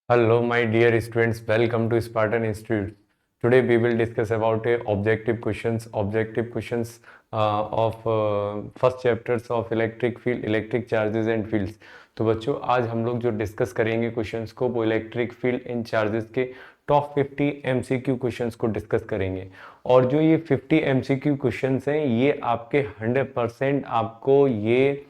Hello, my dear students. Welcome to Spartan Institute. Today we will discuss about objective questions of first chapters of electric field, electric charges and fields. तो बच्चों आज हम लोग जो discuss करेंगे questions को वो इलेक्ट्रिक फील्ड एंड चार्जेस के टॉप 50 एमसीक्यू क्वेश्चंस को डिस्कस करेंगे। और जो ये 50 एमसीक्यू क्वेश्चंस हैं ये आपके 100% आपको ये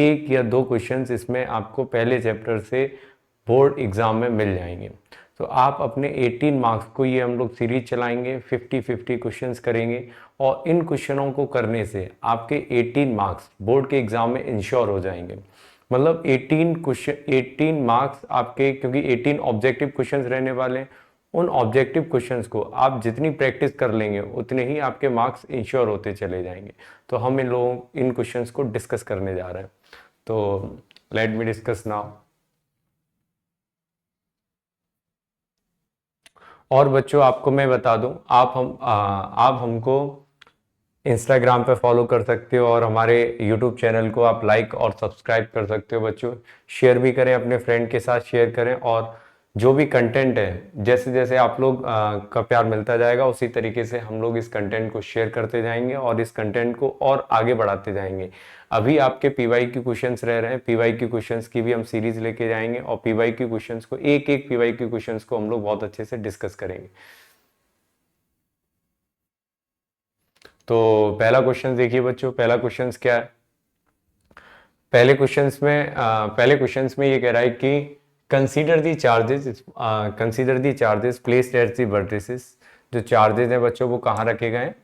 एक या दो क्वेश्चंस इसमें आपको पहले चैप्टर से बोर्ड एग्जाम में मिल जाएंगे। तो आप अपने 18 मार्क्स को ये हम लोग सीरीज चलाएंगे, 50-50 क्वेश्चंस करेंगे और इन क्वेश्चनों को करने से आपके 18 मार्क्स बोर्ड के एग्जाम में इंश्योर हो जाएंगे। मतलब 18 मार्क्स आपके, क्योंकि 18 ऑब्जेक्टिव क्वेश्चंस रहने वाले हैं, उन ऑब्जेक्टिव क्वेश्चंस को आप जितनी प्रैक्टिस कर लेंगे उतने ही आपके मार्क्स इंश्योर होते चले जाएंगे। तो हम इन क्वेश्चंस को डिस्कस करने जा रहे हैं। तो लेट मी डिस्कस नाउ। और बच्चों आपको मैं बता दूं, आप हमको इंस्टाग्राम पे फॉलो कर सकते हो और हमारे यूट्यूब चैनल को आप लाइक और सब्सक्राइब कर सकते हो। बच्चों शेयर भी करें, अपने फ्रेंड के साथ शेयर करें और जो भी कंटेंट है जैसे जैसे आप लोग का प्यार मिलता जाएगा उसी तरीके से हम लोग इस कंटेंट को शेयर करते जाएंगे और इस कंटेंट को और आगे बढ़ाते जाएंगे। अभी आपके पीवाई क्यू क्वेश्चंस रह रहे हैं, पीवाई क्यू क्वेश्चंस की भी हम सीरीज लेके जाएंगे और पीवाई क्यू क्वेश्चंस को एक एक पीवाई क्यू क्वेश्चंस को हम लोग बहुत अच्छे से डिस्कस करेंगे। तो पहला क्वेश्चन देखिए बच्चों, पहला क्वेश्चन क्या है। पहले क्वेश्चंस में ये कह रहा है कि consider the charges placed at the vertices. जो चार्जेस हैं बच्चों वो कहाँ रखे गए हैं?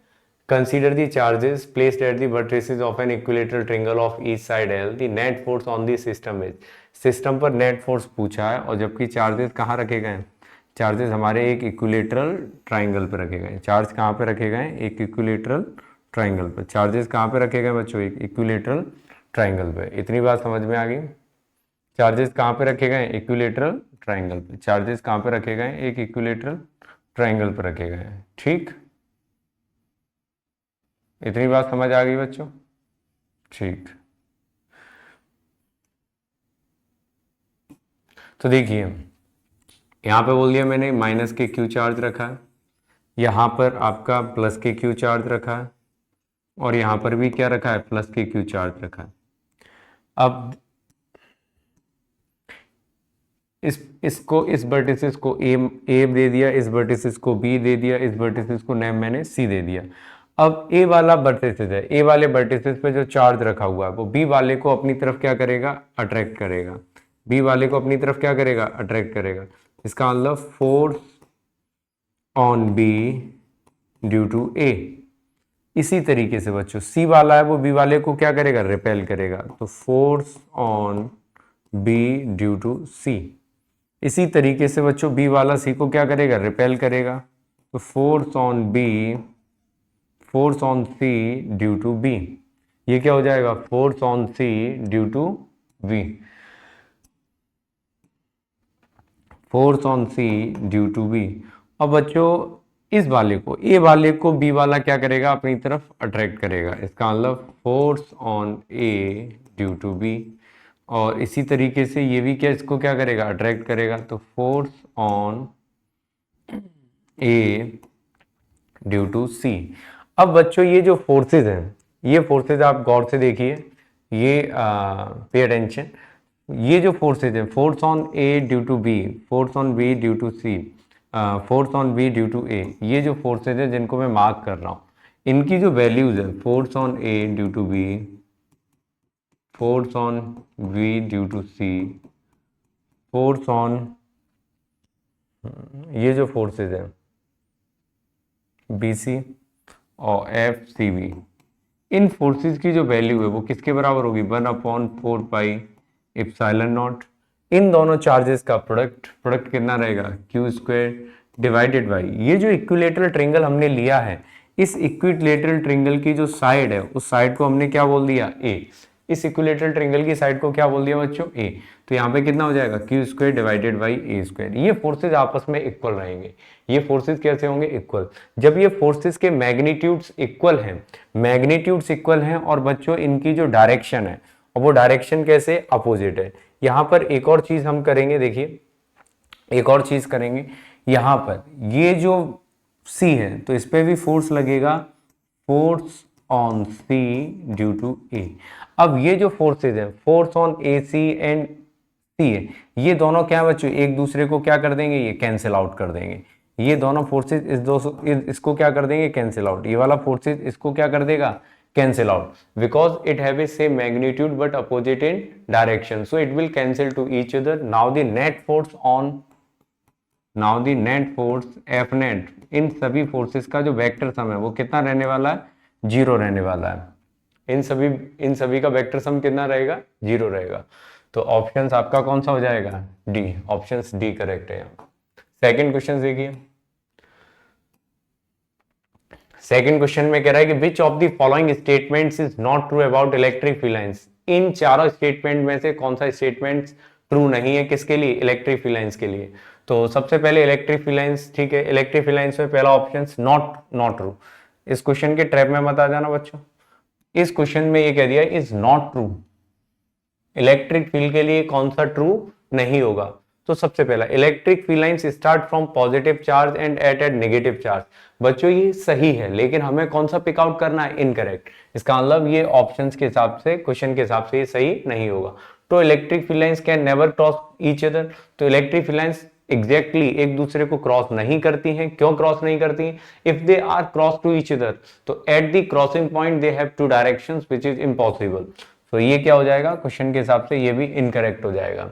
Consider the charges placed at the vertices of an equilateral triangle of each side L, the net force on the system is. System पर net force पूछा है और जबकि चार्जेस कहाँ रखे गए हैं? चार्जेस हमारे एक इक्विलेटरल ट्रायंगल पर रखे गए हैं। चार्ज कहाँ पे रखे गए हैं? एक इक्विलेटरल ट्रायंगल पर। चार्जेस कहाँ पे रखे गए बच्चों? एक इक्विलेटरल ट्रायंगल पे। इतनी बात समझ में आ गई? चार्जेस कहाँ पे रखे गए? इक्विलेटरल ट्रायंगल पे। चार्जेस कहाँ पे रखे गए? एक इक्विलेटरल ट्रायंगल पे रखे गए हैं। ठीक, इतनी बात समझ आ गई बच्चों? ठीक, तो देखिए यहाँ पे बोल दिया मैंने माइनस के क्यू चार्ज रखा है, यहाँ पर आपका प्लस के क्यू चार्ज रखा है और यहाँ पर भी क्या रखा है? प्लस के क्यू चार्ज रखा है। अब इस वर्टिसेस को ए दे दिया, इस वर्टिसेस को बी दे दिया, इस वर्टिसेस को नेम मैंने सी दे दिया। अब ए वाला वर्टिसेस है, ए वाले वर्टिसेस पे जो चार्ज रखा हुआ है वो बी वाले को अपनी तरफ क्या करेगा? अट्रैक्ट करेगा। बी वाले को अपनी तरफ क्या करेगा? अट्रैक्ट करेगा। इसका मतलब force on B due to A. इसी तरीके से बच्चों सी वाला है वो बी वाले को क्या करेगा? रिपेल करेगा। तो force on B due to C. इसी तरीके से बच्चों बी वाला सी को क्या करेगा? रिपेल करेगा। तो force on C due to B. ये क्या हो जाएगा? Force on C due to B. Force on C due to B. अब बच्चों इस वाले को, ए वाले को बी वाला क्या करेगा? अपनी तरफ अट्रैक्ट करेगा। इसका मतलब force on A due to B. और इसी तरीके से ये भी क्या, इसको क्या करेगा? अट्रैक्ट करेगा। तो force on A due to C. अब बच्चों ये जो फोर्सेज हैं, ये फोर्सेज आप गौर से देखिए, ये पे अटेंशन। ये जो फोर्सेज हैं, force on A due to B, force on B due to C, force on B due to A, ये जो फोर्सेज हैं जिनको मैं मार्क कर रहा हूँ, इनकी जो वैल्यूज है, force on A due to B, force on B due to C, force on, ये जो फोर्सेज हैं बी सी और एफ सी बी, इन फोर्सेस की जो वैल्यू है वो किसके बराबर होगी? 1/4 पाई एप्सिलॉन नॉट। इन दोनों चार्जेस का प्रोडक्ट कितना रहेगा? क्यू स्क्वायर डिवाइडेड बाई, ये जो इक्विलेटरल ट्रायंगल हमने लिया है, इस इक्विलेटरल ट्रायंगल की जो साइड है उस साइड को हमने क्या बोल दिया? ए। इस इक्विलेटरल ट्रायंगल की साइड को क्या बोल दिया बच्चों? ए। तो यहाँ पे कितना हो जाएगा? Q square divided by A square. ये फोर्सेज आपस में इक्वल रहेंगे। ये फोर्सेज कैसे होंगे? इक्वल। जब ये फोर्सेज के मैग्नीट्यूड्स इक्वल हैं और बच्चों इनकी जो डायरेक्शन है, और वो डायरेक्शन कैसे? अपोजिट है। यहाँ पर एक और चीज हम करेंगे, देखिए एक और चीज करेंगे, यहां पर ये जो सी है तो इस पे भी फोर्स लगेगा, force on C due to A. अब ये जो फोर्सेज है, force on A C and C है, ये दोनों क्या बच्चों एक दूसरे को क्या कर देंगे, ये कैंसिल आउट कर देंगे। ये दोनों फोर्सेज इसको क्या कर देंगे, कैंसिल आउट। ये वाला फोर्सेज इसको क्या कर देगा, cancel out, because it have a same magnitude but opposite in direction, so it will cancel to each other. Now the net force on, now the net force F net, इन सभी forces का जो vector sum है वो कितना रहने वाला है, 0 रहने वाला है। इन सभी का वेक्टर सम कितना रहेगा, 0 रहेगा। तो ऑप्शन आपका कौन सा हो जाएगा, डी, ऑप्शन डी करेक्ट है यहाँ। सेकेंड क्वेश्चन देखिए, सेकेंड क्वेश्चन में कह रहा है कि which of the following statements is not true about electric field lines. इन चारों स्टेटमेंट में से कौन सा स्टेटमेंट ट्रू नहीं है, किसके लिए, इलेक्ट्रिक फील्ड लाइंस के लिए। तो सबसे पहले इलेक्ट्रिक फील्ड लाइंस, ठीक है, इलेक्ट्रिक फील्ड लाइंस में पहला ऑप्शन नॉट ट्रू। इस क्वेश्चन के ट्रैप में मत आ जाना बच्चों। इस क्वेश्चन में ये कह दिया is not true, electric field के लिए कौन सा ट्रू नहीं होगा। तो सबसे पहला electric field lines start from positive charge end at negative charge. बच्चों ये सही है, लेकिन हमें कौन सा पिक आउट करना है, इनकरेक्ट। इसका मतलब ये ऑप्शंस के हिसाब से, क्वेश्चन के हिसाब से ये सही नहीं होगा। तो electric field lines can never cross each other. तो इलेक्ट्रिक फील्ड लाइंस एग्जैक्टली एक दूसरे को क्रॉस नहीं करती हैं। क्यों क्रॉस नहीं करती हैं, if they are cross to each other तो at the crossing point they have two directions which is impossible. तो ये क्या हो जाएगा, क्वेश्चन के हिसाब से ये भी इनकरेक्ट हो जाएगा,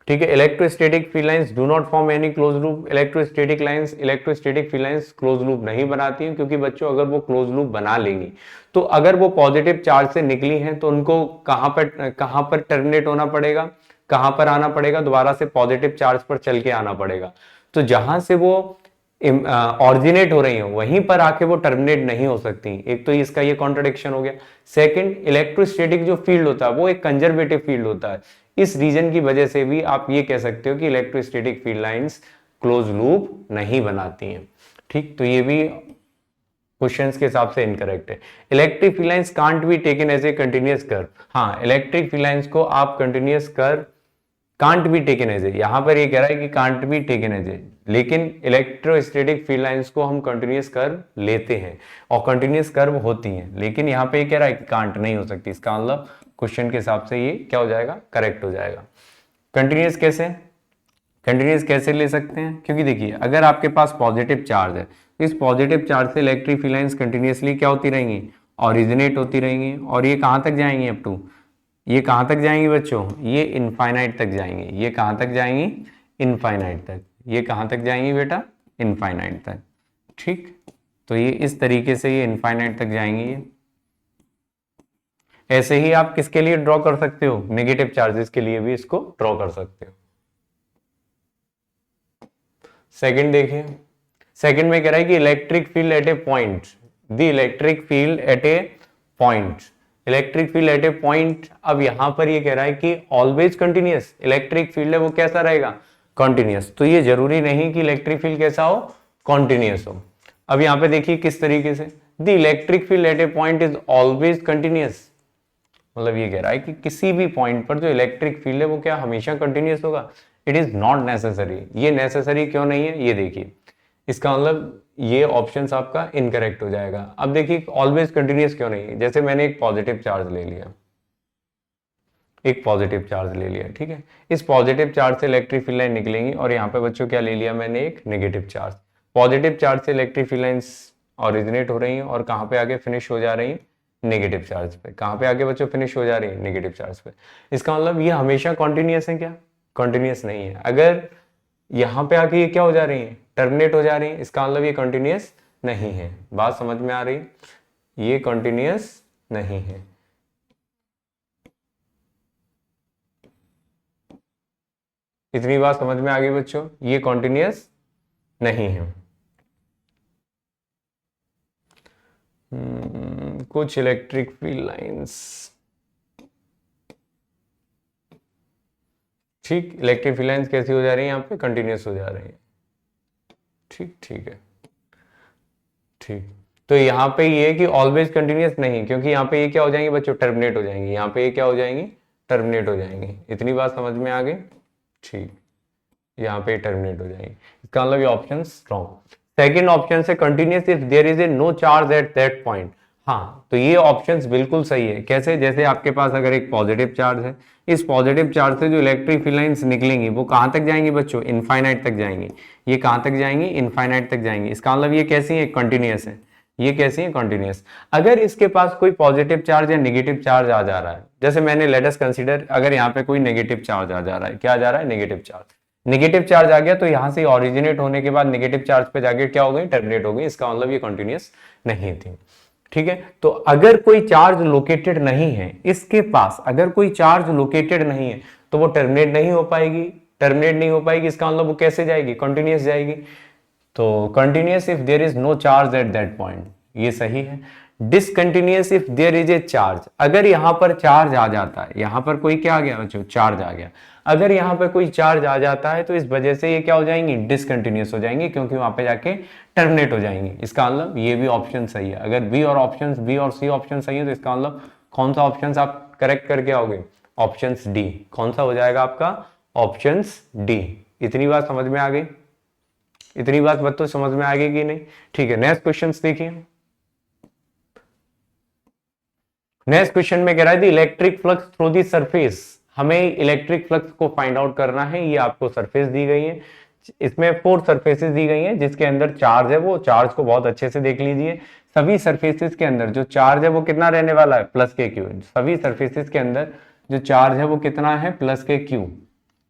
ठीक है। Electrostatic field lines do not form any close loop. Electrostatic field lines close loop नहीं बनाती हैं, क्योंकि बच्चों अगर वो क्लोज लूप बना लेंगी तो अगर वो पॉजिटिव चार्ज से निकली हैं तो उनको कहां पर टर्मिनेट होना पड़ेगा, कहां पर आना पड़ेगा, दोबारा से पॉजिटिव चार्ज पर चल के आना पड़ेगा। तो जहां से वो ऑरिजिनेट हो रही हो वहीं पर आके वो टर्मिनेट नहीं हो सकती। एक तो इसका ये कॉन्ट्रडिक्शन हो गया। सेकंड, इलेक्ट्रोस्टैटिक जो फील्ड होता है वो एक कंजर्वेटिव फील्ड होता है। इस रीजन की वजह से भी आप ये कह सकते हो कि electrostatic field lines close loop नहीं बनाती हैं, ठीक। तो ये भी क्वेश्चंस के हिसाब से इनकरेक्ट है। Electric field lines can't be taken as a continuous curve. हाँ, इलेक्ट्रिक फील्ड लाइंस को आप continuous curve can't be taken as a, यहां पर ये कह रहा है कि can't be taken as a, लेकिन इलेक्ट्रोस्टैटिक फील्ड लाइंस को हम कंटिन्यूअस कर्व लेते हैं और कंटिन्यूअस कर्व होती हैं, लेकिन यहां पे ये कह रहा है कि कांट नहीं हो सकती। इसका मतलब क्वेश्चन के हिसाब से ये क्या हो जाएगा, करेक्ट हो जाएगा। कंटिन्यूअस कैसे ले सकते हैं, क्योंकि देखिए अगर आपके पास पॉजिटिव चार्ज है तो इस पॉजिटिव चार्ज से इलेक्ट्रिक फील्ड लाइंस कंटिन्यूअसली क्या होती रहेंगी, ऑरिजिनेट होती रहेंगी। और ये कहां तक जाएंगी, अप टू, ये कहां तक जाएंगी बच्चों, ये इनफाइनाइट तक जाएंगी। ये कहां तक जाएंगी, इनफाइनाइट तक। ये कहां तक जाएंगी बेटा, इनफाइनाइट तक, ठीक। तो ये इस तरीके से ये इनफाइनाइट तक जाएंगी। ये ऐसे ही आप किसके लिए ड्रॉ कर सकते हो, नेगेटिव चार्जेस के लिए भी इसको ड्रॉ कर सकते हो। सेकंड देखिए, सेकंड में कह रहा है कि electric field at a point, the electric field at a point, electric field at a point. अब यहां पर ये कह रहा है कि ऑलवेज कंटिन्यूअस इलेक्ट्रिक फील्ड है वो कैसा रहेगा, कंटिन्यूअस। तो ये जरूरी नहीं कि इलेक्ट्रिक फील्ड कैसा हो, कॉन्टिन्यूअस हो। अब यहां पे देखिए किस तरीके से, the electric field at a point is always continuous, मतलब ये कह रहा है कि किसी भी पॉइंट पर जो इलेक्ट्रिक फील्ड है वो क्या हमेशा कंटिन्यूअस होगा। It is not necessary. ये नेसेसरी क्यों नहीं है, ये देखिए, इसका मतलब ये ऑप्शन आपका इनकरेक्ट हो जाएगा। अब देखिए ऑलवेज कंटिन्यूअस क्यों नहीं है, जैसे मैंने एक पॉजिटिव चार्ज ले लिया, एक पॉजिटिव चार्ज ले लिया, ठीक है। इस पॉजिटिव चार्ज से इलेक्ट्रिक फील्ड लाइन निकलेंगी और यहाँ पे बच्चों क्या ले लिया मैंने, एक नेगेटिव चार्ज। पॉजिटिव चार्ज से इलेक्ट्रिक फील्ड लाइंस ऑरिजिनेट हो रही हैं और कहाँ पे आगे फिनिश हो जा रही हैं, नेगेटिव चार्ज पे। कहाँ पे आगे बच्चों फिनिश हो जा रही है, नेगेटिव चार्ज पे। इसका मतलब ये हमेशा कॉन्टिन्यूअस है क्या, कॉन्टिन्यूअस नहीं है। अगर यहाँ पे आके ये क्या हो जा रही है, टर्मिनेट हो जा रही है, इसका मतलब ये कॉन्टिन्यूअस नहीं है। बात समझ में आ रही, ये कॉन्टिन्यूअस नहीं है। इतनी बात समझ में आ गई बच्चों, ये कॉन्टिन्यूअस नहीं है। कुछ इलेक्ट्रिक फील्ड लाइंस, ठीक, इलेक्ट्रिक फील्ड लाइंस कैसी हो जा रही है, यहाँ पे कंटिन्यूअस हो जा रही है, ठीक, ठीक है, ठीक। तो यहाँ पे ये कि ऑलवेज कंटिन्यूअस नहीं, क्योंकि यहाँ पे ये क्या हो जाएंगे बच्चों, टर्मिनेट हो जाएंगे। यहाँ पे ये क्या हो जाएंगी, टर्मिनेट हो जाएंगी। इतनी बात समझ में आ गई, ठीक। यहाँ पे टर्मिनेट हो जाएंगे, इसका मतलब ये ऑप्शन रॉन्ग। सेकंड ऑप्शन से continuous if there is a no charge at that point. हाँ, तो ये ऑप्शंस बिल्कुल सही है। कैसे? जैसे आपके पास अगर एक पॉजिटिव चार्ज है, इस पॉजिटिव चार्ज से जो इलेक्ट्रिक फील्ड लाइंस निकलेंगी वो कहां तक जाएंगी बच्चों? इनफाइनाइट तक जाएंगी। ये कहां तक जाएंगी? इनफाइनाइट तक जाएंगी। इसका मतलब ये कैसी है? कंटिन्यूअस है। ये कैसी है? कंटिन्यूअस। अगर इसके पास कोई पॉजिटिव चार्ज या नेगेटिव चार्ज आ जा रहा है, जैसे मैंने लेट अस कंसीडर, अगर यहाँ पे कोई नेगेटिव चार्ज आ जा रहा है, क्या आ जा रहा है? Negative charge. नेगेटिव चार्ज आ गया तो यहां से ओरिजिनेट होने के बाद नेगेटिव चार्ज पे जाके क्या हो गई? टर्मिनेट हो गई। इसका मतलब ये कंटिन्यूअस नहीं थी। ठीक है, तो अगर कोई चार्ज लोकेटेड नहीं है इसके पास, अगर कोई चार्ज लोकेटेड नहीं है तो वो टर्मिनेट नहीं हो पाएगी। टर्मिनेट नहीं हो पाएगी, इसका मतलब वो कैसे जाएगी? कंटिन्यूअस जाएगी। तो continuous if there is no charge at that point, ये सही है। Discontinuous if there is a charge, अगर यहां पर चार्ज आ जाता है, यहां पर कोई क्या आ गया बच्चों? चार्ज आ गया। अगर यहां पर कोई चार्ज आ जाता है तो इस वजह से ये क्या हो जाएंगी? डिसकंटिन्यूअस हो जाएंगी, क्योंकि वहां पे जाके टर्मिनेट हो जाएंगी। इसका मतलब ये भी ऑप्शन सही है। अगर बी और सी ऑप्शन सही है तो इसका मतलब कौन सा ऑप्शन आप करेक्ट करके आओगे? Option D. कौन सा हो जाएगा आपका? Option D. इतनी बात समझ में आ गई? इतनी बात बच्चों समझ में आ गई कि नहीं? ठीक है, नेक्स्ट क्वेश्चन देखिए। नेक्स्ट क्वेश्चन में कह रहा है electric flux through the surface. हमें इलेक्ट्रिक फ्लक्स को फाइंड आउट करना है। ये आपको सरफेस दी गई है, इसमें 4 सरफेसेस दी गई हैं जिसके अंदर चार्ज है। वो चार्ज को बहुत अच्छे से देख लीजिए। सभी सरफेसेस के अंदर जो चार्ज है वो कितना रहने वाला है? Plus K Q. सभी सरफेसेस के अंदर जो चार्ज है वो कितना है? Plus K Q.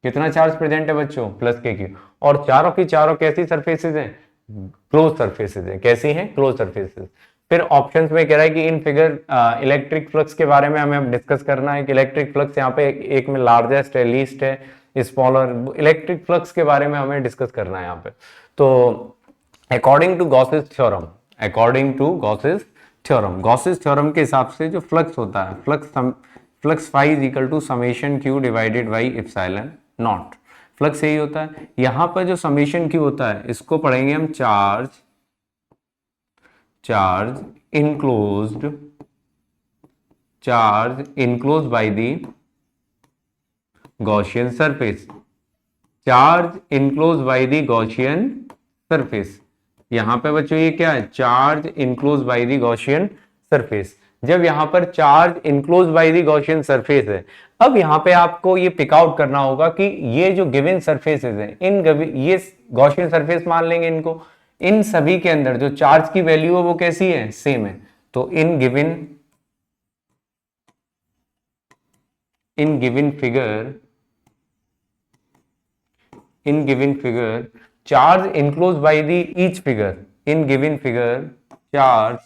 कितना चार्ज प्रेजेंट है बच्चों? Plus K Q. और चारों की चारों कैसी सरफेसेस हैं? क्लोज सरफेसेस हैं। कैसी हैं? Close surfaces. फिर ऑप्शंस में कह रहा है कि इन फिगर इलेक्ट्रिक फ्लक्स के बारे में हमें डिस्कस करना है कि इलेक्ट्रिक फ्लक्स यहाँ पे एक में लार्जेस्ट है, लीस्ट है, स्मॉलर। इलेक्ट्रिक फ्लक्स के बारे में हमें डिस्कस करना है यहाँ पे। तो according to Gauss's theorem, according to Gauss's theorem, Gauss's theorem के हिसाब से जो फ्लक्स होता है, flux phi is equal to summation Q divided by epsilon naught. Flux यही होता है। यहां पर जो समेशन क्यू होता है इसको पढ़ेंगे हम charge enclosed by the Gaussian surface, charge enclosed by the Gaussian surface। यहां पे बच्चों ये क्या है? Charge enclosed by the Gaussian surface। जब यहां पर charge enclosed by the Gaussian surface है, अब यहां पे आपको ये पिक आउट करना होगा कि ये जो गिवन सरफेसेस हैं, ये Gaussian surface मान लेंगे इनको, इन सभी के अंदर जो चार्ज की वैल्यू है वो कैसी है? सेम है। तो in given figure charge enclose by the each figure, in given figure charge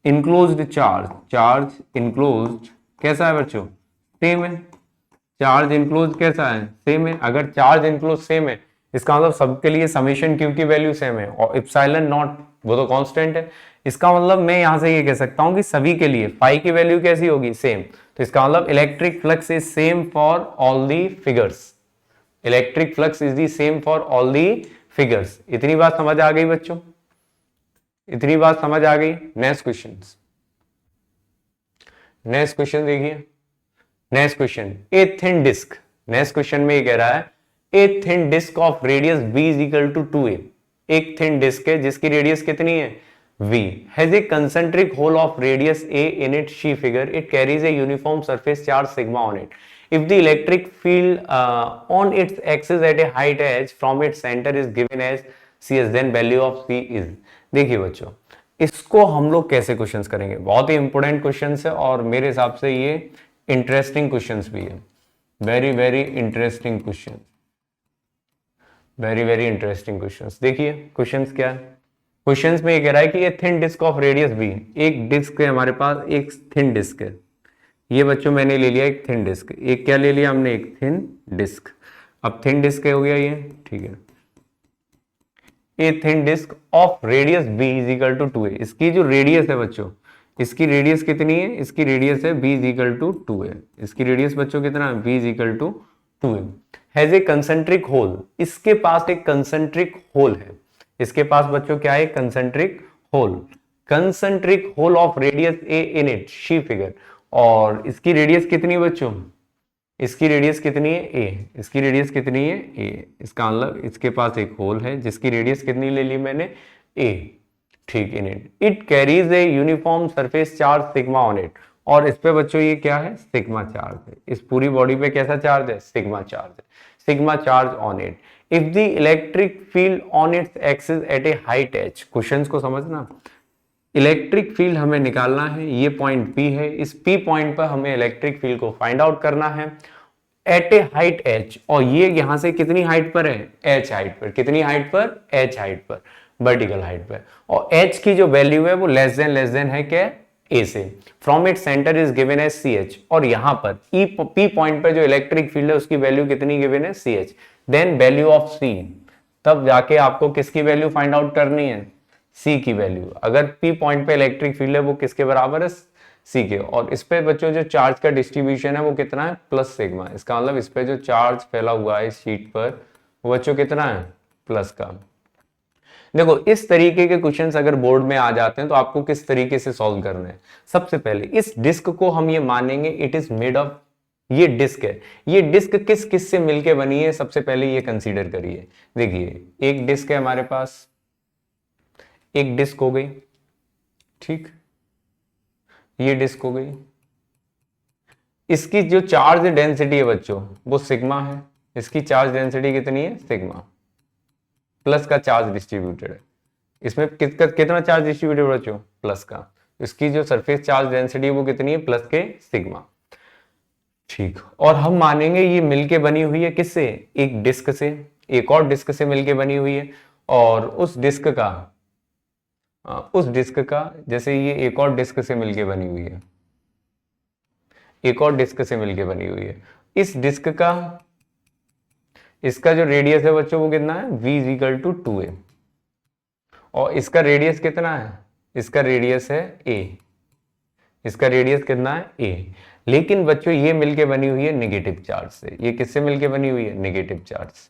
enclosed, charge enclosed कैसा है बच्चों? सेम है। चार्ज इनक्लोज कैसा है? सेम है। अगर चार्ज इनक्लोज सेम है इसका मतलब सबके लिए समेशन क्यू की वैल्यू सेम है, और एप्सिलॉन नॉट वो तो कांस्टेंट है। इसका मतलब मैं यहां से ये कह सकता हूं कि सभी के लिए फाई की वैल्यू कैसी होगी? सेम। तो इसका मतलब electric flux is same for all the figures. Electric flux is the same for all the figures. इतनी बात समझ आ गई बच्चों? इतनी बात समझ आ गई? नेक्स्ट क्वेश्चन देखिए। Next question, a thin disc. Next question में ये कह रहा है a thin disc of radius v is equal to 2a। एक थिन डिस्क है जिसकी रेडियस कितनी है? v has a concentric hole of radius a in its she figure. It carries a uniform surface charge sigma on it. If the electric field on its axis at a height h from its center is given as cs, then value of c is। देखिए बच्चों, इसको हम लोग कैसे questions करेंगे? बहुत ही important questions है और मेरे हिसाब से ये इंटरेस्टिंग क्वेश्चंस भी है। Very very interesting question, very very interesting questions. देखिए क्वेश्चंस क्या है। क्वेश्चंस में ये कह रहा है कि ये thin disc of radius b, एक डिस्क है हमारे पास, एक थिन डिस्क है। ये बच्चों मैंने ले लिया एक थिन डिस्क। एक क्या ले लिया हमने? एक थिन डिस्क। अब थिन डिस्क हो गया ये, ठीक है। A thin disc of radius b is equal to 2a। इसकी जो रेडियस है बच्चों, इसकी रेडियस कितनी है? इसकी रेडियस है b is equal to 2a। इसकी रेडियस बच्चों कितना है? b is equal to 2a। Has a concentric hole. इसके पास एक कंसेंट्रिक होल है। इसके पास बच्चों क्या है? Concentric hole. Concentric hole of radius a in it she figure. और इसकी रेडियस कितनी बच्चों? इसकी रेडियस कितनी है ए, इसकी रेडियस कितनी है ए, इसका मतलब इसके पास एक होल है जिसकी रेडियस कितनी ले ली मैंने ए, ठीक। In it carries a uniform surface charge sigma on it, और इस पे बच्चों ये क्या है, सिग्मा चार्ज है। इस पूरी बॉडी पे कैसा चार्ज है, सिग्मा चार्ज है, sigma charge on it. If the electric field on its axis at A height H, questions को समझना, इलेक्ट्रिक फील्ड हमें निकालना है, ये पॉइंट P है, इस P पॉइंट पर हमें इलेक्ट्रिक फील्ड को फाइंड आउट करना है एट ए हाइट h, और ये यहां से कितनी हाइट पर है, h हाइट पर। कितनी हाइट पर, h हाइट पर, वर्टिकल हाइट पर। और h की जो वैल्यू है वो लेस देन है क्या, a से। From it centre is given as CH, और यहां पर P पॉइंट पर जो इलेक्ट्रिक फील्ड है उसकी वैल्यू कितनी गिवन है, CH। Then value of C, तब जाके आपको किसकी वैल्यू फाइंड आउट करनी है, C की वैल्यू। अगर P पॉइंट पे इलेक्ट्रिक फील्ड है वो किसके बराबर है, C के। और इस पे बच्चों जो चार्ज का डिस्ट्रीब्यूशन है वो कितना है, प्लस सिग्मा। इसका मतलब इस पे जो चार्ज फैला हुआ है इस शीट पर वो बच्चों कितना है, प्लस का। देखो इस तरीके के क्वेश्चंस अगर बोर्ड में आ जाते हैं तो आपको किस तरीके से सॉल्व करना है। सबसे पहले इस डिस्क को हम ये मानेंगे इट इज मेड ऑफ, ये डिस्क है, ये डिस्क किस किस से मिलके बनी है, सबसे पहले ये कंसीडर करिए। देखिए एक डिस्क है हमारे पास, एक डिस्क हो गई, ठीक, ये डिस्क हो गई। इसकी जो चार्ज डेंसिटी है बच्चों वो सिग्मा है, इसकी चार्ज डेंसिटी कितनी है, सिग्मा, प्लस का चार्ज डिस्ट्रीब्यूटेड है। इसमें कितना चार्ज डिस्ट्रीब्यूटेड बच्चों, प्लस का। इसकी जो सरफेस चार्ज डेंसिटी है वो कितनी है, प्लस के सिग्मा, ठीक। और हम मानेंगे ये मिलके बनी हुई है किससे, एक डिस्क से, एक और डिस्क से मिलके बनी हुई है। और उस डिस्क का जैसे ये एक और डिस्क से मिलके बनी हुई है, एक और डिस्क से मिलके बनी हुई है। इस डिस्क का, इसका जो रेडियस है बच्चों वो कितना है, v is equal to 2a, और इसका रेडियस कितना है, इसका रेडियस है a, इसका रेडियस कितना है a। लेकिन बच्चों ये मिलके बनी हुई है नेगेटिव चार्ज से। ये किससे मिलके बनी हुई है, नेगेटिव चार्ज।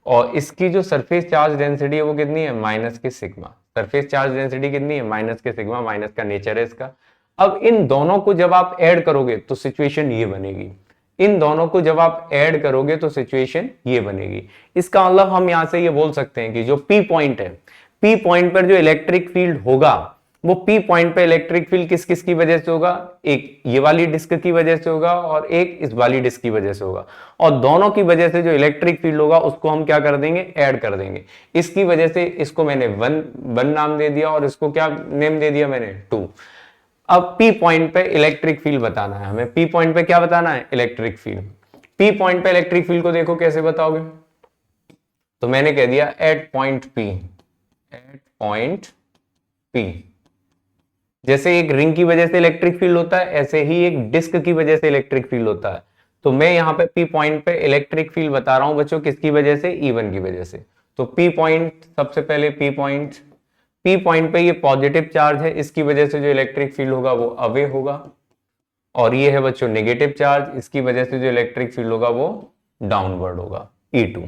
और इसकी जो सरफेस चार्ज डेंसिटी है वो कितनी है, माइनस के सिग्मा। सरफेस चार्ज डेंसिटी कितनी है, माइनस के सिग्मा, माइनस का नेचर है इसका। अब इन दोनों को जब आप ऐड करोगे तो सिचुएशन ये बनेगी, इन दोनों को जब आप ऐड करोगे तो सिचुएशन ये बनेगी। इसका मतलब हम यहां से ये बोल सकते हैं कि जो P पॉइंट है, P पॉइंट पर जो इलेक्ट्रिक फील्ड होगा वो P पॉइंट पे इलेक्ट्रिक फील्ड किस किस की वजह से होगा, एक ये वाली डिस्क की वजह से होगा और एक इस वाली डिस्क की वजह से होगा। और दोनों की वजह से जो इलेक्ट्रिक फील्ड होगा उसको हम क्या कर देंगे, ऐड कर देंगे। इसकी वजह से इसको मैंने वन नाम दे दिया और इसको क्या नेम दे दिया मैंने, 2। अब P पॉइंट पे इलेक्ट्रिक फील्ड बताना है हमें, P पॉइंट पे क्या बताना है, इलेक्ट्रिक फील्ड। P पॉइंट पे इलेक्ट्रिक फील्ड को देखो कैसे बताओगे, तो मैंने कह दिया at point P, at point P। जैसे एक रिंग की वजह से इलेक्ट्रिक फील्ड होता है ऐसे ही एक डिस्क की वजह से इलेक्ट्रिक फील्ड होता है। तो मैं यहाँ पे P पॉइंट पे इलेक्ट्रिक फील्ड बता रहा हूं बच्चों, किसकी वजह से, E1 की वजह से। तो P पॉइंट, सबसे पहले P पॉइंट पे ये पॉजिटिव चार्ज है, इसकी वजह से जो इलेक्ट्रिक फील्ड होगा वो अवे होगा। और ये है बच्चों नेगेटिव चार्ज, इसकी वजह से जो इलेक्ट्रिक फील्ड होगा वो डाउनवर्ड होगा, E2।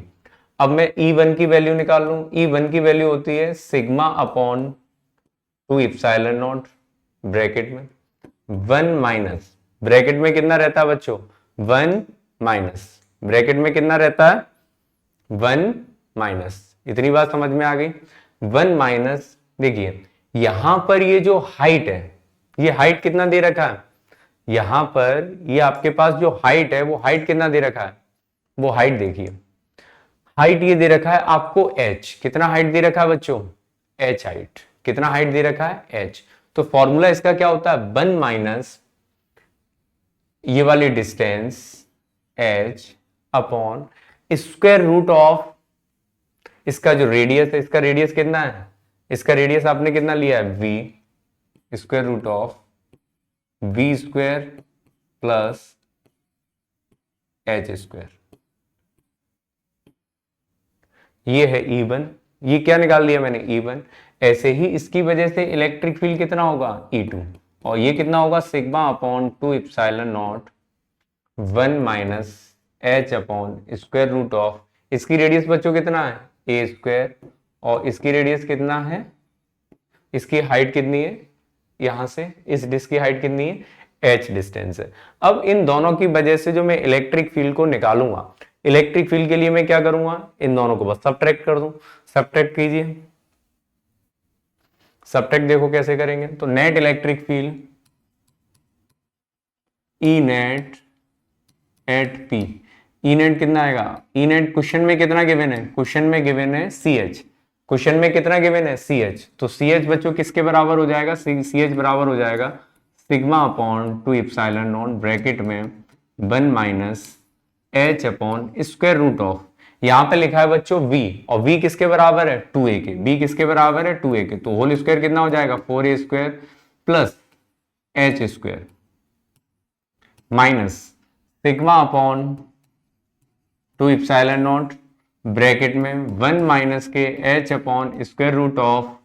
अब मैं E1 की वैल्यू निकाल लूं, E1 की वैल्यू होती है sigma upon 2 epsilon not, bracket में 1 माइनस, ब्रैकेट में कितना रहता है बच्चों, 1 माइनस, ब्रैकेट में कितना रहता है, 1 माइनस। इतनी बात समझ में आ गई, 1 माइनस। देखिए यहां पर ये जो हाइट है, ये हाइट कितना दे रखा है, यहां पर ये आपके पास जो हाइट है वो हाइट कितना दे रखा है, वो हाइट देखिए, हाइट ये दे रखा है आपको h। कितना हाइट दे रखा है बच्चों, h हाइट। कितना हाइट दे रखा है, h। तो फॉर्मूला इसका क्या होता है, 1 माइनस ये वाली distance h upon square root of इसका जो रेडियस है, इसका रेडियस कितना है, इसका रेडियस आपने कितना लिया है, v, square root of v square plus h square. ये है E1, ये क्या निकाल लिया मैंने, E1। ऐसे ही इसकी वजह से इलेक्ट्रिक फील्ड कितना होगा, E2। और ये कितना होगा, sigma upon 2 epsilon naught 1 minus h upon square root of, इसकी रेडियस बच्चों कितना है, a स्क्वायर, और इसकी रेडियस कितना है, इसकी हाइट कितनी है, यहां से इस डिस्क की हाइट कितनी है, h डिस्टेंस है। अब इन दोनों की वजह से जो मैं इलेक्ट्रिक फील्ड को निकालूंगा, इलेक्ट्रिक फील्ड के लिए मैं क्या करूंगा, इन दोनों को बस सब्ट्रैक्ट कर दूं। सब्ट्रैक्ट कीजिए, सब्ट्रैक्ट देखो कैसे करेंगे। तो net electric field E net at P, E net कितना आएगा, ई नेट क्वेश्चन में कितना गिवन है, क्वेश्चन में गिवन है सी एच, क्वेश्चन में कितना गिवन है सी एच, तो सी एच बच्चों किसके बराबर हो जाएगा, सी एच बराबर हो जाएगा sigma upon 2 epsilon naught bracket में 1 minus H upon square root of, यहां पे लिखा है बच्चों v, और v किसके बराबर है 2a के, v किसके बराबर है 2a के, तो होल स्क्वायर कितना हो जाएगा 4a square plus H square minus sigma upon 2 epsilon naught bracket में 1 माइनस के H upon square root of,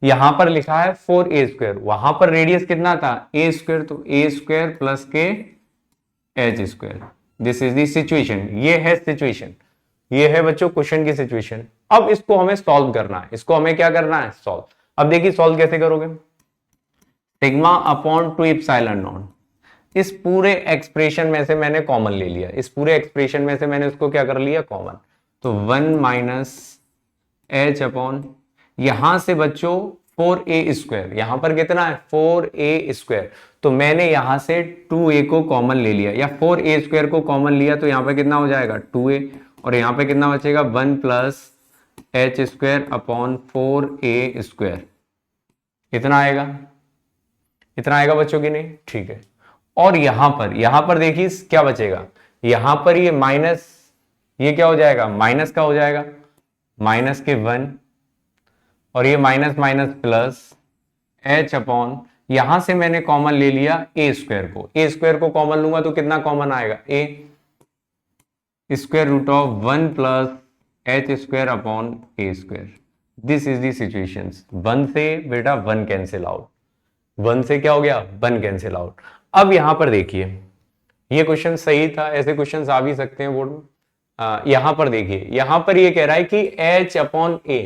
यहां पर लिखा है 4a स्क्वायर, वहां पर रेडियस कितना था a स्क्वायर, तो a स्क्वायर प्लस के H square. This is the situation, ये है सिचुएशन, ये है बच्चों क्वेश्चन की सिचुएशन। अब इसको हमें सॉल्व करना है, इसको हमें क्या करना है सॉल्व। अब देखिए सॉल्व कैसे करोगे, सिग्मा अपॉन 2 एप्सिलॉन नॉट, इस पूरे एक्सप्रेशन में से मैंने कॉमन ले लिया, इस पूरे एक्सप्रेशन में से मैंने उसको क्या कर लिया कॉमन, तो 1 माइनस एच अपॉन, यहां से बच्चों 4a स्क्वायर, यहां पर कितना है 4a स्क्वायर, तो मैंने यहां से 2a को कॉमन ले लिया, या 4a स्क्वायर को कॉमन लिया, तो यहां पे कितना हो जाएगा 2a, और यहां पे कितना बचेगा 1 plus H square upon 4a square, इतना आएगा, इतना आएगा बच्चों की नहीं, ठीक है। और यहां पर देखिए क्या बचेगा, यहां पर ये माइनस, ये क्या हो जाएगा माइनस का हो जाएगा, माइनस के 1, और ये minus minus plus H upon, यहां से मैंने कॉमन ले लिया ए स्क्वायर को, ए स्क्वायर को कॉमन लूंगा तो कितना कॉमन आएगा A square root of 1 plus H square upon A square. This is the situation, 1 से बेटा 1 कैंसिल आउट, 1 से क्या हो गया 1 कैंसिल आउट। अब यहां पर देखिए ये क्वेश्चन सही था, ऐसे क्वेश्चन आ भी सकते हैं बोर्ड में। यहां पर देखिए, यहां पर ये कह रहा है कि h अपॉन a,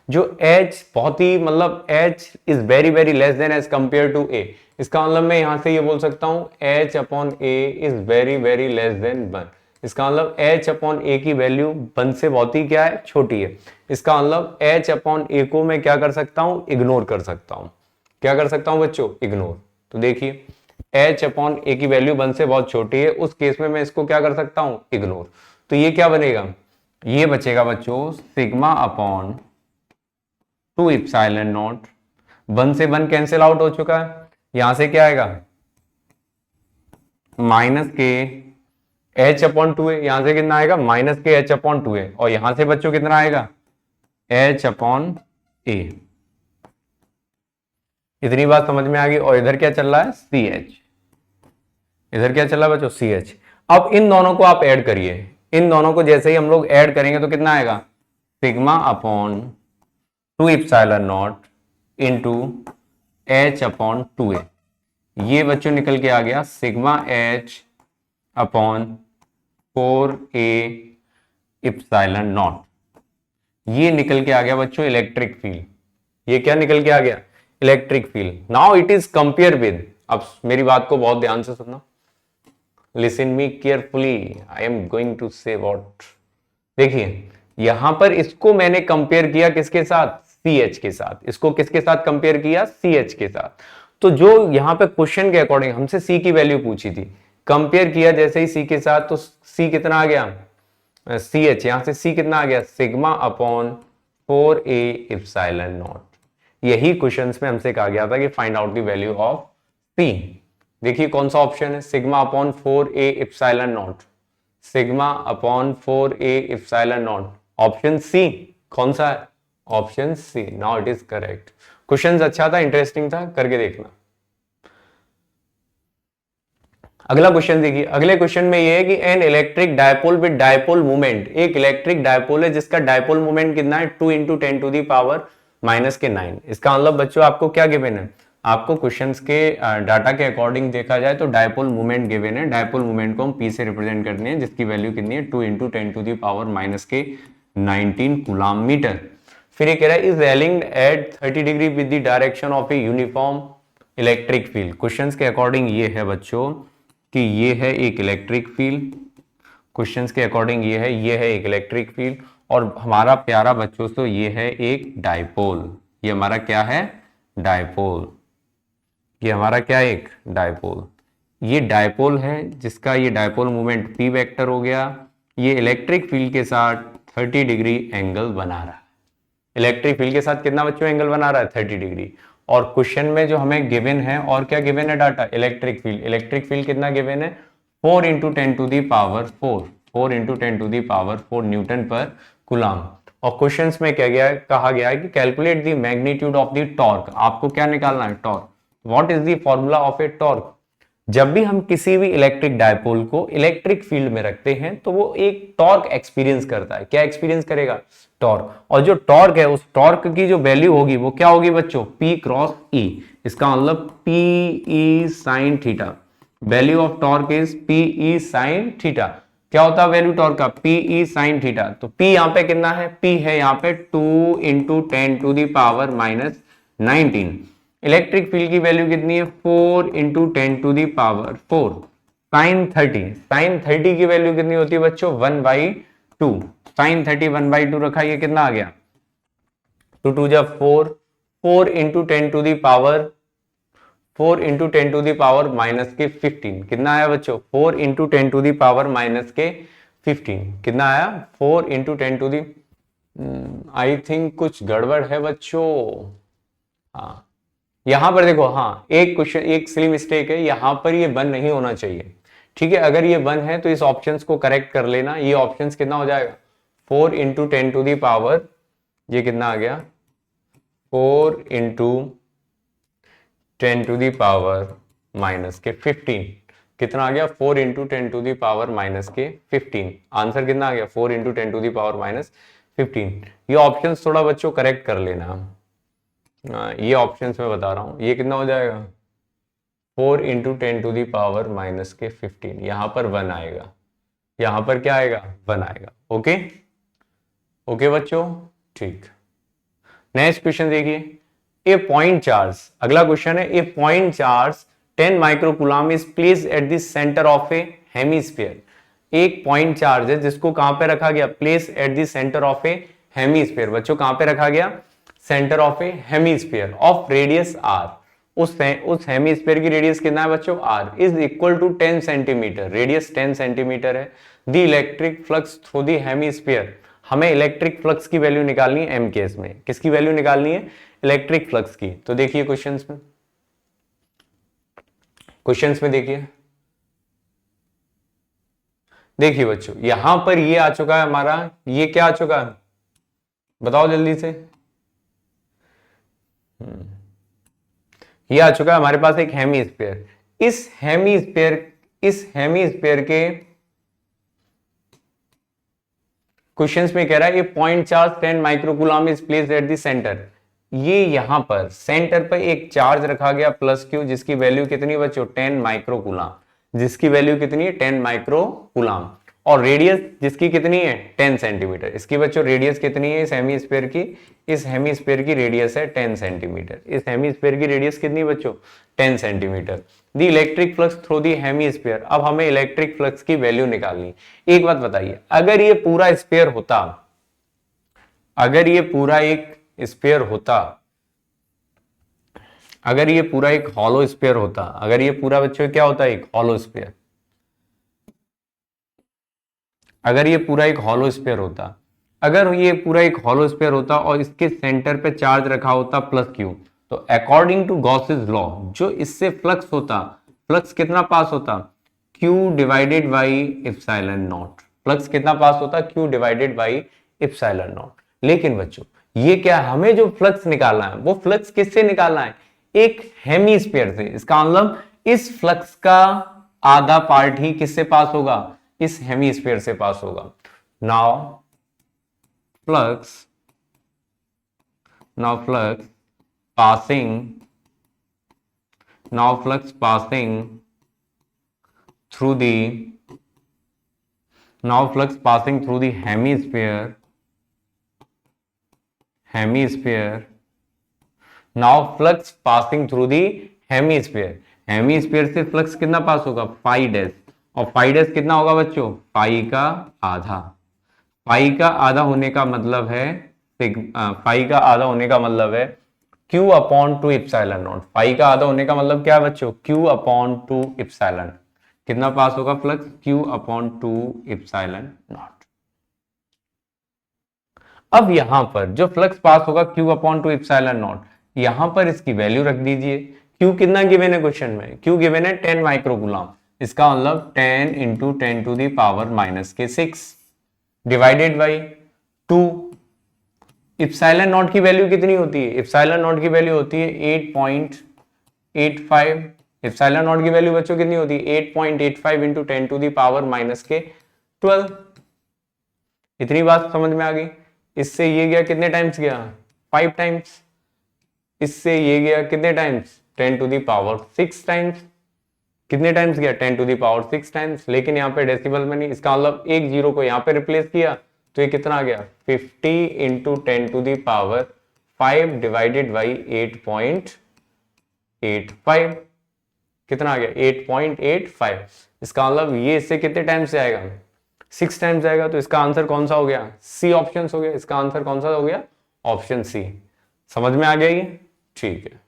जो h बहुत ही मतलब h is very very less than as compare to a, इसका मतलब मैं यहां से ये बोल सकता हूं h upon a is very very less then 1, इसका मतलब h अपॉन a की वैल्यू 1 से बहुत ही क्या है छोटी है, इसका मतलब h अपॉन a को मैं क्या कर सकता हूं इग्नोर कर सकता हूं, क्या कर सकता हूं बच्चों इग्नोर। तो देखिए h अपॉन a की वैल्यू 1 से बहुत छोटी है, उस केस में मैं इसको क्या कर सकता हूं इग्नोर, तो ये क्या बनेगा, ये बचेगा बच्चों सिग्मा अपॉन 2 एप्सिलॉन नॉट, 1 से 1 कैंसिल आउट हो चुका है, यहां से क्या आएगा माइनस के h अपॉन 2 है, यहां से कितना आएगा माइनस के h अपॉन 2 है, और यहां से बच्चों कितना आएगा h अपॉन a, इतनी बात समझ में आ गई। और इधर क्या चल रहा है सी एच, इधर क्या चल रहा है बच्चों सी एच। अब इन दोनों को आप ऐड करिए, इन दोनों को जैसे ही हम लोग ऐड करेंगे तो कितना आएगा sigma upon 2 epsilon not into H upon 2a, ये बच्चों निकल के आ गया sigma H upon 4a epsilon not, ये निकल के आ गया बच्चों इलेक्ट्रिक फील्ड, ये क्या निकल के आ गया electric field. Now it is compare with, अब मेरी बात को बहुत ध्यान से सुनना, listen me carefully, I am going to say what. देखिए यहां पर इसको मैंने कंपेयर किया किसके साथ सी एच के साथ, इसको किसके साथ कंपेयर किया सी एच के साथ, तो जो यहां पे क्वेश्चन के अकॉर्डिंग हमसे सी की वैल्यू पूछी थी, कंपेयर किया जैसे ही सी के साथ, तो सी कितना आ गया सी एच, यहां से सी कितना आ गया sigma upon 4a epsilon naught. यही क्वेश्चंस में हमसे कहा गया था कि find out the value of C. देखिए कौन सा ऑप्शन है sigma upon 4a epsilon naught, sigma upon 4a epsilon naught, option C कौन सा है option C. Now it is correct. Question अच्छा था, इंटरेस्टिंग था, करके देखना। अगला क्वेश्चन देखिए, अगले क्वेश्चन में ये है कि N electric dipole with dipole moment, एक इलेक्ट्रिक डायपोल है जिसका डायपोल मोमेंट कितना है 2 × 10⁻⁻⁹। इसका मतलब बच्चों आपको क्या गिवन है, आपको क्वेश्चंस के डाटा के अकॉर्डिंग देखा जाए तो डायपोल मोमेंट गिवन है, डायपोल मोमेंट को हम पी से रिप्रेजेंट करने हैं जिसकी वैल्यू कितनी है 2 × 10⁻⁻19 कूलम मीटर। फिर ये कह रहा है is railing at 30 degree with the direction of a uniform electric field. Questions के अकॉर्डिंग ये है बच्चों कि ये है एक इलेक्ट्रिक फील्ड, क्वेश्चंस के अकॉर्डिंग ये है एक इलेक्ट्रिक फील्ड, और हमारा प्यारा बच्चों तो ये है एक डायपोल। ये हमारा क्या है? डायपोल। ये हमारा क्या है? एक डायपोल। ये डायपोल है जिसका ये डायपोल मोमेंट p वेक्टर हो गया। ये इलेक्ट्रिक फील्ड के साथ 30 डिग्री एंगल बना रहा है। इलेक्ट्रिक फील्ड के साथ कितना बच्चों एंगल बना रहा है? 30 डिग्री। और क्वेश्चन में जो हमें गिवन है, और क्या गिवन है data? Electric field. Electric field कितना गिवन है? 4 into 10 to the power 4, 4 into 10 to the power 4 newton पर कूलम। और क्वेश्चंस में क्या गया है? कहा गया है कि calculate the magnitude of the torque. आपको क्या निकालना है? Torque. What is the formula of a torque? जब भी हम किसी भी इलेक्ट्रिक डायपोल को इलेक्ट्रिक फील्ड में रखते हैं तो वो एक टॉर्क एक्सपीरियंस करता है। क्या एक्सपीरियंस करेगा? टॉर्क। और जो टॉर्क है, उस टॉर्क की जो वैल्यू होगी वो क्या होगी बच्चों? P cross E। इसका मतलब PE sine theta. Value of torque is PE sine theta. क्या होता है वैल्यू टॉर्क का? PE sine theta. तो P यहां पे कितना है? P है यहां पे 2 into 10 to the power minus 19। Electric field की वैल्यू कितनी है? 4 into 10 to the power 4 sine 30। Sine 30 की वैल्यू कितनी होती है बच्चों? 1/2। साइन 30 1/2 रखा, ये कितना आ गया? 2 2 जा 4, 4 into 10 to the power 4 into 10 to the power minus के 15। कितना आया बच्चों? 4 into 10 to the power minus के 15। कितना आया? 4 into 10 to the, I think कुछ गड़बड़ है बच्चों। हाँ, यहां पर देखो, हाँ एक क्वेश्चन, एक सिली मिस्टेक है, यहां पर ये 1 नहीं होना चाहिए। ठीक है, अगर ये 1 है तो इस ऑप्शंस को करेक्ट कर लेना। ये ऑप्शंस कितना हो जाएगा? 4 इंटू 10 टू दी पावर, ये कितना आ गया? 4 into 10 to the power minus के 15। कितना आ गया? 4 into 10 to the power minus के 15। आंसर कितना आ गया? 4 into 10 to the power minus 15। ये ऑप्शंस थोड़ा बच्चों करेक्ट कर लेना। ये ऑप्शंस में बता रहा हूं, ये कितना हो जाएगा? 4 into 10 to the power minus के 15। यहां पर 1 आएगा, यहां पर क्या आएगा? 1 आएगा। ओके ओके बच्चों, ठीक। नेक्स्ट क्वेश्चन देखिए, ए पॉइंट चार्ज। अगला क्वेश्चन है, a point charge 10 microcoulomb is placed at the centre of a hemisphere. एक पॉइंट चार्ज है जिसको कहां पे रखा गया? Place at the centre of a hemisphere. बच्चों कहां पे रखा गया? Centre of a hemisphere of radius r। उस हेमीस्फीयर की रेडियस कितना है बच्चों? r is equal to 10 centimetre. Radius 10 centimetre है। The electric flux through the hemisphere. हमें इलेक्ट्रिक फ्लक्स की वैल्यू निकालनी है m केस में। किसकी वैल्यू निकालनी है? इलेक्ट्रिक फ्लक्स की। तो देखिए क्वेश्चंस में, देखिए, देखिए बच्चों, यहां पर ये आ चुका है हमारा, ये क्या आ चुका है बताओ जल्दी से। ये आ चुका है हमारे पास एक हेमीस्फीयर। इस हेमीस्फीयर के क्वेश्चंस में कह रहा है ये point charge 10 microcoulomb is placed at the centre. ये यहां पर सेंटर पर एक चार्ज रखा गया प्लस क्यू, जिसकी वैल्यू कितनी बच्चों? 10 माइक्रोकूलम। जिसकी वैल्यू कितनी है? 10 माइक्रोकूलम। और रेडियस जिसकी कितनी है? 10 सेंटीमीटर। इसकी बच्चों रेडियस कितनी है इस हेमीस्फीयर की? इस हेमीस्फीयर की रेडियस है 10 सेंटीमीटर। इस हेमीस्फीयर की रेडियस कितनी बच्चों? 10 centimetre. The electric flux through the hemisphere. अब हमें इलेक्ट्रिक फ्लक्स की वैल्यू निकालनी। एक बात बताइए, अगर ये पूरा स्फीयर होता, अगर ये पूरा एक स्फीयर होता, अगर ये पूरा एक हॉलो स्फीयर होता, अगर ये पूरा बच्चों क्या होता है? एक हॉलो स्फीयर। अगर ये पूरा एक हॉलो स्फीयर होता, अगर ये पूरा एक हॉलो स्फीयर होता और इसके सेंटर पे चार्ज रखा होता प्लस क्यू, तो अकॉर्डिंग टू गॉसेस लॉ जो इससे फ्लक्स होता, फ्लक्स कितना पास होता? Q divided by epsilon naught. Flux कितना पास होता? Q divided by epsilon not. लेकिन बच्चों ये क्या, हमें जो फ्लक्स निकालना है वो फ्लक्स किससे निकालना है? एक हेमीस्फीयर से। इसका मतलब इस फ्लक्स का आधा पार्ट ही किससे पास होगा? इस हेमीस्फीयर से पास होगा। Now flux passing through the hemisphere. Now flux passing through the hemisphere, hemisphere से फ्लक्स कितना पास होगा, पाई डैश, और पाई डैश कितना होगा बच्चों, पाई का आधा। पाई का आधा होने का मतलब है पाई का आधा होने का मतलब है Q upon two epsilon naught. Pi का आधा होने का मतलब क्या है बच्चों, Q अपॉन टू इप्सिलॉन। कितना पास होगा flux, Q upon two epsilon not. अब यहां पर जो फ्लक्स पास होगा Q upon two epsilon not, यहां पर इसकी वैल्यू रख दीजिए। Q कितना गिवन है क्वेश्चन में, Q गिवन है 10 माइक्रोकूलम। इसका मतलब 10 into 10 to the power minus के 6 डिवाइडेड बाई 2। इप्सिलॉन नॉट की वैल्यू कितनी होती है, इप्सिलॉन नॉट की वैल्यू होती है 8.85। इप्सिलॉन नॉट की वैल्यू बच्चों कितनी होती है, 8.85 into 10 to the power minus के 12। इतनी बात समझ में आ गई। इससे ये गया कितने टाइम्स गया, 5 टाइम्स। इससे ये गया कितने times, 10 to the power 6 times. कितने टाइम्स गया, 10 टू दी पावर 6 टाइम्स। लेकिन यहाँ पे डेसिबल में नहीं, इसका मतलब एक जीरो को यहाँ पे रिप्लेस किया तो ये कितना आ गया, 50 into 10 to the power 5 divided by 8.85। कितना आ गया, 8.85। इसका मतलब ये इससे कितने टाइम्स से आएगा, 6 टाइम्स आएगा। तो इसका आंसर कौन सा हो गया, सी ऑप्शन हो गया। इसका आंसर कौन सा हो गया, ऑप्शन सी। समझ में आ गया ये, ठीक है।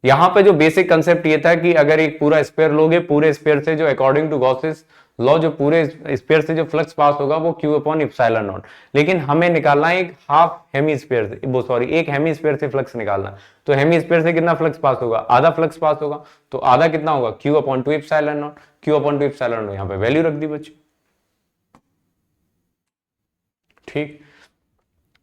यहां पे जो बेसिक कंसेप्ट ये था कि अगर एक पूरा स्फीयर लोगे, पूरे स्फीयर से जो अकॉर्डिंग टू गॉसेस लॉ जो पूरे स्फीयर से जो फ्लक्स पास होगा वो Q अपॉन इप्सिलॉन नॉट। लेकिन हमें निकालना है एक हाफ हेमीस्फीयर से, वो सॉरी एक हेमीस्फीयर से फ्लक्स निकालना। तो हेमीस्फीयर से कितना फ्लक्स पास होगा, आधा फ्लक्स पास होगा। तो आधा कितना होगा, Q upon two epsilon not. Q upon two epsilon not, यहाँ पे वैल्यू रख दी बच्चों, ठीक।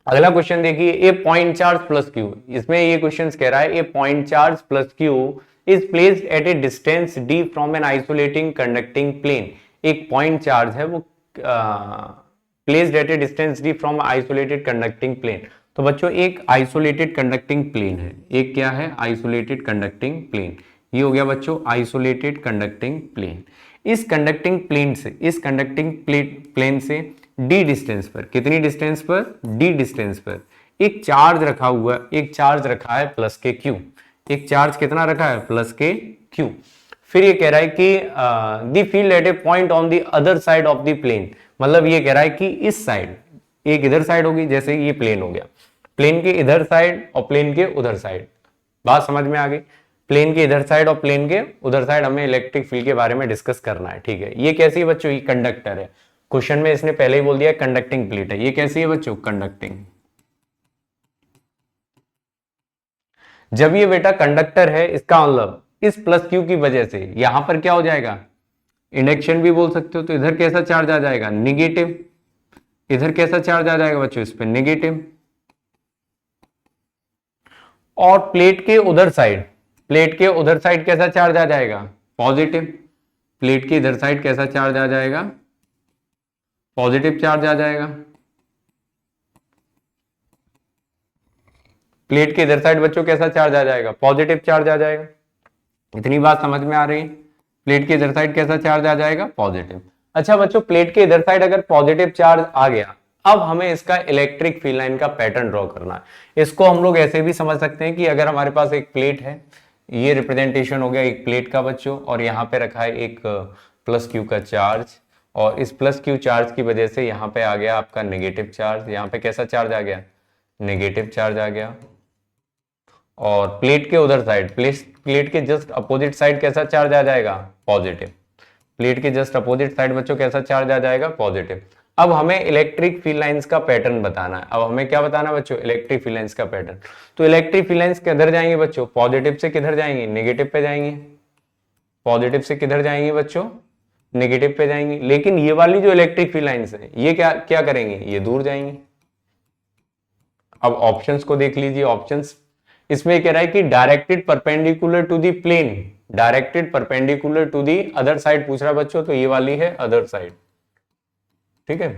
अगला क्वेश्चन देखिए, a point charge plus Q. इसमें ये क्वेश्चन कह रहा है a point charge plus Q is placed at a distance D from an isolating conducting plane. एक पॉइंट चार्ज है वो placed at a distance D from isolated conducting plane. तो बच्चों एक आइसोलेटेड कंडक्टिंग प्लेन है, एक क्या है, आइसोलेटेड कंडक्टिंग प्लेन। ये हो गया बच्चों आइसोलेटेड कंडक्टिंग प्लेन। इस कंडक्टिंग प्लेन से, इस कंडक्टिंग प्लेन से डी डिस्टेंस पर, कितनी डिस्टेंस पर, डी डिस्टेंस पर एक चार्ज रखा हुआ, एक चार्ज रखा है प्लस के क्यू। एक चार्ज कितना रखा है, प्लस के क्यू। फिर ये कह रहा है कि the field at a point on the other side of the plane. मतलब ये कह रहा है कि इस साइड, एक इधर साइड होगी, जैसे ये प्लेन हो गया, प्लेन के इधर साइड और प्लेन के उधर साइड। बात समझ में आ गई, प्लेन के इधर साइड और प्लेन के उधर साइड हमें इलेक्ट्रिक फील्ड के बारे में डिस्कस करना है, ठीक है। ये कैसी है बच्चों, ये कंडक्टर है। क्वेश्चन में इसने पहले ही बोल दिया कंडक्टिंग प्लेट है। ये कैसी है बच्चों, कंडक्टिंग। जब ये बेटा कंडक्टर है, इसका मतलब इस प्लस क्यू की वजह से यहां पर क्या हो जाएगा, इंडक्शन भी बोल सकते हो। तो इधर कैसा चार्ज आ जाएगा, निगेटिव। इधर कैसा चार्ज आ जाएगा बच्चों, इस पे निगेटिव। और प्लेट के उधर साइड, प्लेट के उधर साइड कैसा चार्ज आ जाएगा, पॉजिटिव। प्लेट के इधर साइड कैसा चार्ज आ जाएगा, पॉजिटिव चार्ज आ जाएगा। प्लेट के इधर साइड बच्चों कैसा चार्ज आ जाएगा, पॉजिटिव चार्ज आ जाएगा। इतनी बात समझ में आ रही है, प्लेट के इधर साइड कैसा चार्ज आ जाएगा, पॉजिटिव। अच्छा बच्चों, प्लेट के इधर साइड अगर पॉजिटिव चार्ज आ गया, अब हमें इसका इलेक्ट्रिक फील्ड लाइन का पैटर्न ड्रॉ करना है। इसको हम लोग ऐसे भी समझ सकते हैं कि अगर हमारे पास एक प्लेट है, ये रिप्रेजेंटेशन हो गया एक प्लेट का बच्चों, और यहाँ पे रखा है एक प्लस क्यू का चार्ज, और इस प्लस क्यू चार्ज की वजह से यहाँ पे आ गया आपका नेगेटिव चार्ज। यहाँ पे कैसा चार्ज आ गया, नेगेटिव चार्ज आ गया। और प्लेट के उधर साइड, प्लेट के जस्ट अपोजिट साइड कैसा चार्ज आ जाएगा, पॉजिटिव। प्लेट के जस्ट अपोजिट साइड बच्चों कैसा चार्ज आ जाएगा, पॉजिटिव। अब हमें इलेक्ट्रिक फील्ड लाइंस का पैटर्न बताना है। अब हमें क्या बताना है बच्चों, इलेक्ट्रिक फील्ड लाइंस का पैटर्न। तो इलेक्ट्रिक फील्ड लाइंस किधर जाएंगे बच्चों, पॉजिटिव से किधर जाएंगे, नेगेटिव पे जाएंगे। पॉजिटिव से किधर जाएंगे बच्चों, नेगेटिव पे जाएंगे। लेकिन ये वाली जो इलेक्ट्रिक फील्ड लाइंस है, ये क्या क्या करेंगे, ये दूर जाएंगे। अब ऑप्शंस को देख लीजिए, ऑप्शंस इसमें कह रहा है कि directed perpendicular to the plane, directed perpendicular to the other side पूछ रहा है बच्चों, तो ये वाली है अदर साइड, ठीक है।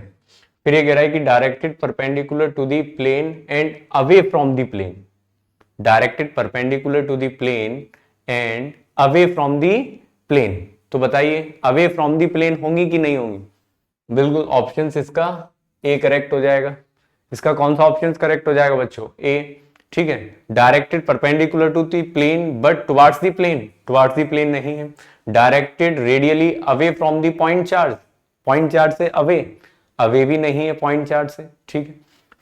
फिर ये कह रहा है कि directed perpendicular to the plane and away from the plane, directed perpendicular to the plane and away from the plane. तो बताइए अवे फ्रॉम दी प्लेन होंगी कि नहीं होंगी, बिल्कुल ऑप्शन इसका ए करेक्ट हो जाएगा। इसका कौन सा ऑप्शन करेक्ट हो जाएगा बच्चों, ए। ठीक है, directed perpendicular to the plane but towards the plane, towards the plane नहीं है। Directed radially away from the point charge, point charge से अवे, अवे भी नहीं है पॉइंट चार्ज से, ठीक है।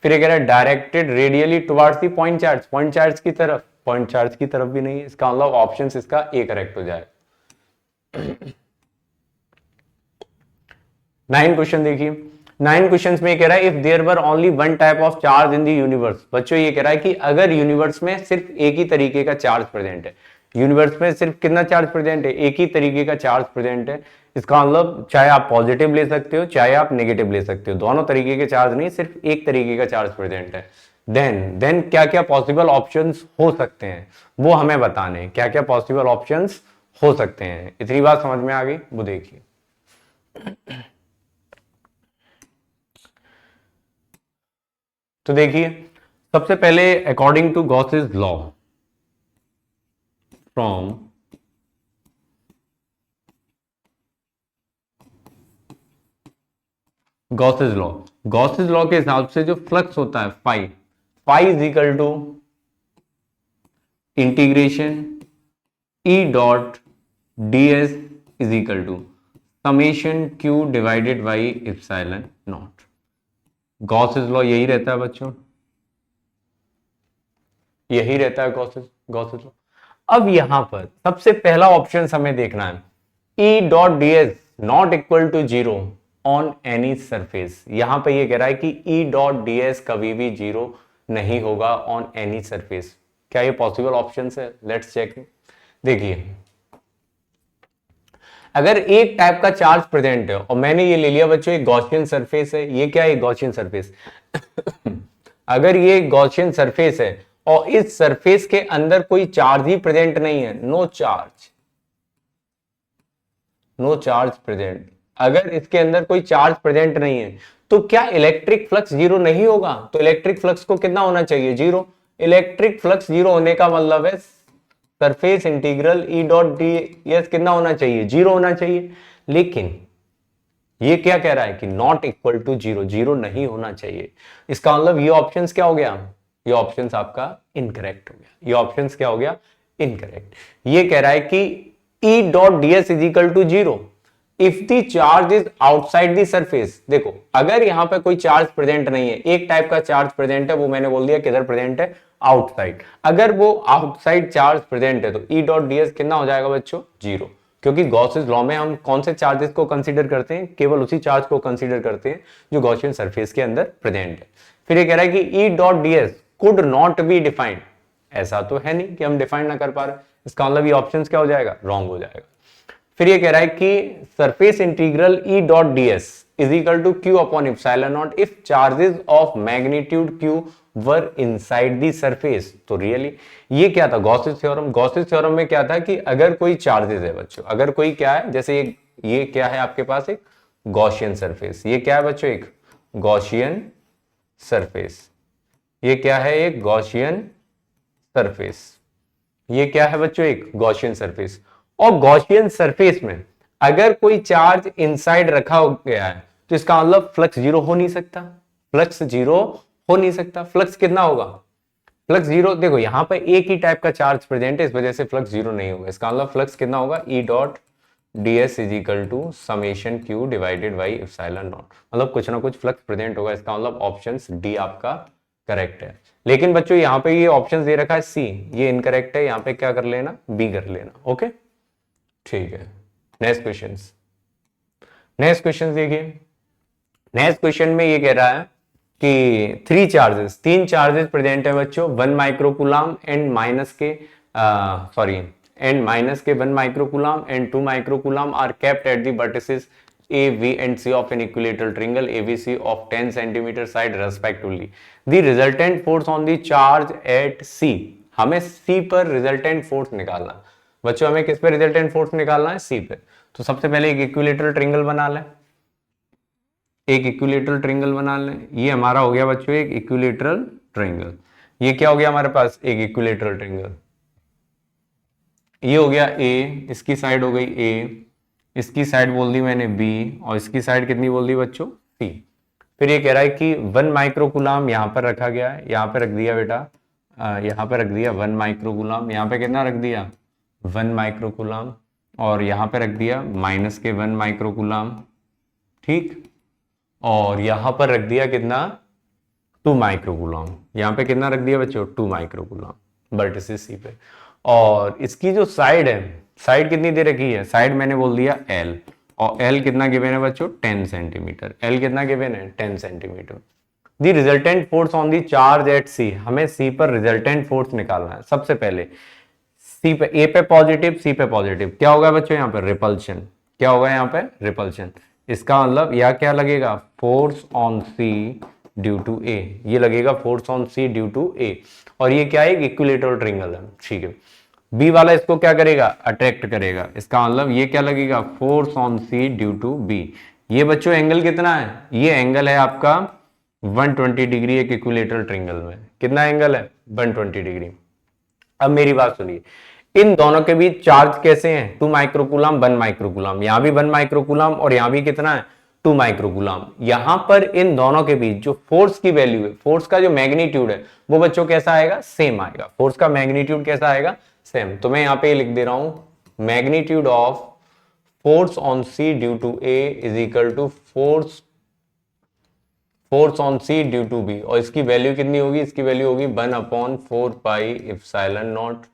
फिर ये कह रहा है directed radially towards the point charge, point charge की तरफ, पॉइंट चार्ज की तरफ भी नहीं है। इसका मतलब ऑप्शन इसका ए करेक्ट हो जाएगा। 9 क्वेश्चन देखिए, 9 क्वेश्चन में कह रहा है if there were only one type of charge in the universe. बच्चों ये कह रहा है कि अगर यूनिवर्स में सिर्फ एक ही तरीके का चार्ज प्रेजेंट है, यूनिवर्स में सिर्फ कितना चार्ज प्रेजेंट है, एक ही तरीके का चार्ज प्रेजेंट है। इसका मतलब चाहे आप पॉजिटिव ले सकते हो चाहे आप नेगेटिव ले सकते हो, दोनों तरीके के चार्ज नहीं, सिर्फ एक तरीके का चार्ज प्रेजेंट है। देन क्या क्या पॉसिबल ऑप्शंस हो सकते हैं वो हमें बताने हैं, क्या क्या पॉसिबल ऑप्शंस हो सकते हैं। इतनी बात समझ में आ गई, वो देखिए। तो देखिए सबसे पहले according to Gauss's law, from Gauss's law, Gauss's law के हिसाब से जो फ्लक्स होता है phi, phi is equal to integration E dot D S is equal to summation Q divided by epsilon naught. Gauss's law यही रहता है बच्चों, यही रहता है गॉसेस लॉ। अब यहां पर सबसे पहला ऑप्शन हमें देखना है, E dot D S not equal to zero on any surface. यहां पे ये कह रहा है कि ई डॉट डी एस कभी भी जीरो नहीं होगा ऑन एनी सरफेस। क्या ये पॉसिबल ऑप्शन है? Let's check. देखिए अगर एक टाइप का चार्ज प्रेजेंट है और मैंने ये ले लिया बच्चों एक गॉसियन सरफेस है, ये क्या है गॉसियन सरफेस अगर ये गॉसियन सरफेस है और इस सरफेस के अंदर कोई चार्ज ही प्रेजेंट नहीं है, no charge, no charge present, अगर इसके अंदर कोई चार्ज प्रेजेंट नहीं है तो क्या इलेक्ट्रिक फ्लक्स जीरो नहीं होगा? तो इलेक्ट्रिक फ्लक्स को कितना होना चाहिए? जीरो। इलेक्ट्रिक फ्लक्स जीरो होने का मतलब है surface integral E dot D S कितना होना चाहिए? जीरो होना चाहिए। लेकिन ये क्या कह रहा है कि not equal to zero, zero नहीं होना चाहिए। इसका मतलब ये ऑप्शंस क्या हो गया? ये ऑप्शंस आपका इनकरेक्ट हो गया। ये ऑप्शंस क्या हो गया? इनकरेक्ट। ये कह रहा है कि E dot D S is equal to zero if the charge is outside the surface. देखो अगर यहां पे कोई चार्ज प्रेजेंट नहीं है, एक टाइप का चार्ज प्रेजेंट है, वो मैंने बोल दिया किधर प्रेजेंट है? आउटसाइड। अगर वो आउटसाइड चार्ज प्रेजेंट है तो ई डॉट डी एस कितना हो जाएगा बच्चों? जीरो। क्योंकि गॉसेस लॉ में हम कौन से चार्जेस को कंसीडर करते हैं? केवल उसी चार्ज को कंसीडर करते हैं जो गॉसियन सरफेस के अंदर प्रेजेंट है। फिर ये कह रहा है कि E dot D S could not be defined. ऐसा तो है नहीं कि हम डिफाइन ना कर पा रहे, इसका मतलब ये ऑप्शन क्या हो जाएगा? रॉन्ग हो जाएगा। फिर ये कह रहा है कि surface integral E dot D S is equal to Q upon epsilon naught if charges of magnitude Q were inside the surface. तो रियली ये क्या था? Gauss's theorem. गॉसेस थ्योरम में क्या था कि अगर कोई चार्जेस है बच्चों, अगर कोई क्या है, जैसे ये क्या है आपके पास? एक गॉसियन सरफेस। ये क्या है बच्चों? एक गॉसियन सरफेस। ये क्या है? एक गॉसियन सरफेस। ये क्या है बच्चों? एक गॉसियन सरफेस। और गॉसियन सरफेस में अगर कोई चार्ज इनसाइड रखा गया है तो इसका मतलब फ्लक्स जीरो हो नहीं सकता, फ्लक्स जीरो हो नहीं सकता। फ्लक्स कितना होगा? Flux zero. देखो यहां पर एक ही टाइप का चार्ज प्रेजेंट है, इस वजह से फ्लक्स जीरो नहीं होगा। इसका मतलब फ्लक्स कितना होगा? E dot D S is equal to summation Q divided by epsilon naught. मतलब कुछ ना कुछ फ्लक्स प्रेजेंट होगा। इसका मतलब ऑप्शन डी आपका करेक्ट है। लेकिन बच्चों यहाँ पे ये ऑप्शन दे रखा है सी, ये इनकरेक्ट है। यहाँ पे क्या कर लेना? बी कर लेना। ओके ठीक है। नेक्स्ट क्वेश्चन, नेक्स्ट क्वेश्चन देखिए। नेक्स्ट क्वेश्चन में ये कह रहा है कि थ्री चार्जेस, तीन चार्जेस प्रेजेंट है बच्चों, 1 माइक्रोकूलम एंड माइनस के एंड माइनस के 1 microcoulomb and 2 microcoulomb are kept at the vertices A, V and C of an equilateral triangle ABC of 10 centimeter side respectively. The resultant force on the charge at C. हमें C पर resultant force निकालना। बच्चों हमें किस पे resultant force निकालना है? C पे। तो सबसे पहले एक इक्विलेटरल ट्रायंगल बना लें, एक इक्विलेटरल ट्रायंगल बना लें। ये हमारा हो गया बच्चों एक इक्विलेटरल ट्रायंगल। ये क्या हो गया हमारे पास? एक इक्विलेटरल ट्रायंगल। ये हो गया A, इसकी साइड हो गई A, इसकी साइड बोल दी मैंने B, और इसकी साइड कितनी बोल दी बच्चों? C। फिर ये कह रहा है कि 1 माइक्रोकूलम यहां पर रखा गया है, यहां पर रख दिया बेटा यहाँ पे रख दिया 1 माइक्रोकूलम, यहाँ पे कितना रख दिया 1 माइक्रोकूलम, और यहाँ पे रख दिया माइनस के 1 माइक्रोकूलम, ठीक। और यहाँ पर रख दिया कितना 2 माइक्रोकूलम, यहाँ पे कितना रख दिया बच्चों 2 माइक्रोकूलम वर्टिसिस सी पे। और इसकी जो साइड है, साइड कितनी दे रखी है, साइड मैंने बोल दिया L, और L कितना गिवन है बच्चों 10 सेंटीमीटर, L कितना गिवन है 10 centimetre. The resultant force on the charge at C, हमें C पर रिजल्टेंट फोर्स निकालना है। सबसे पहले C पे, A पे पॉजिटिव, C पे पॉजिटिव, क्या होगा बच्चों यहाँ पे रिपल्शन, क्या होगा यहाँ पे रिपल्शन। इसका मतलब यह क्या लगेगा force on C due to A, ये लगेगा force on C due to A, और ये क्या है एक इक्विलेटरल ट्रायंगल है, ठीक है। बी वाला इसको क्या करेगा अट्रैक्ट करेगा, इसका मतलब ये क्या लगेगा force on C due to B. ये बच्चों एंगल कितना है, ये एंगल है आपका 120 डिग्री, एक इक्विलेटरल ट्रायंगल में कितना एंगल है 120 डिग्री। अब मेरी बात सुनिए, इन दोनों के बीच चार्ज कैसे हैं 2 माइक्रोकूलम 1 माइक्रोकूलम, यहां भी 1 माइक्रोकूलम और यहां भी कितना है 2 माइक्रोकूलम। यहां पर इन दोनों के बीच जो फोर्स की वैल्यू है, फोर्स का जो मैग्नीट्यूड है वो बच्चों कैसा आएगा सेम आएगा, फोर्स का मैग्नीट्यूड कैसा आएगा सेम। तो मैं यहां पे लिख दे रहा हूं magnitude of force on C due to A is equal to force on C due to B, और इसकी वैल्यू कितनी होगी, इसकी वैल्यू होगी 1/4 पाई एप्सिलॉन नॉट।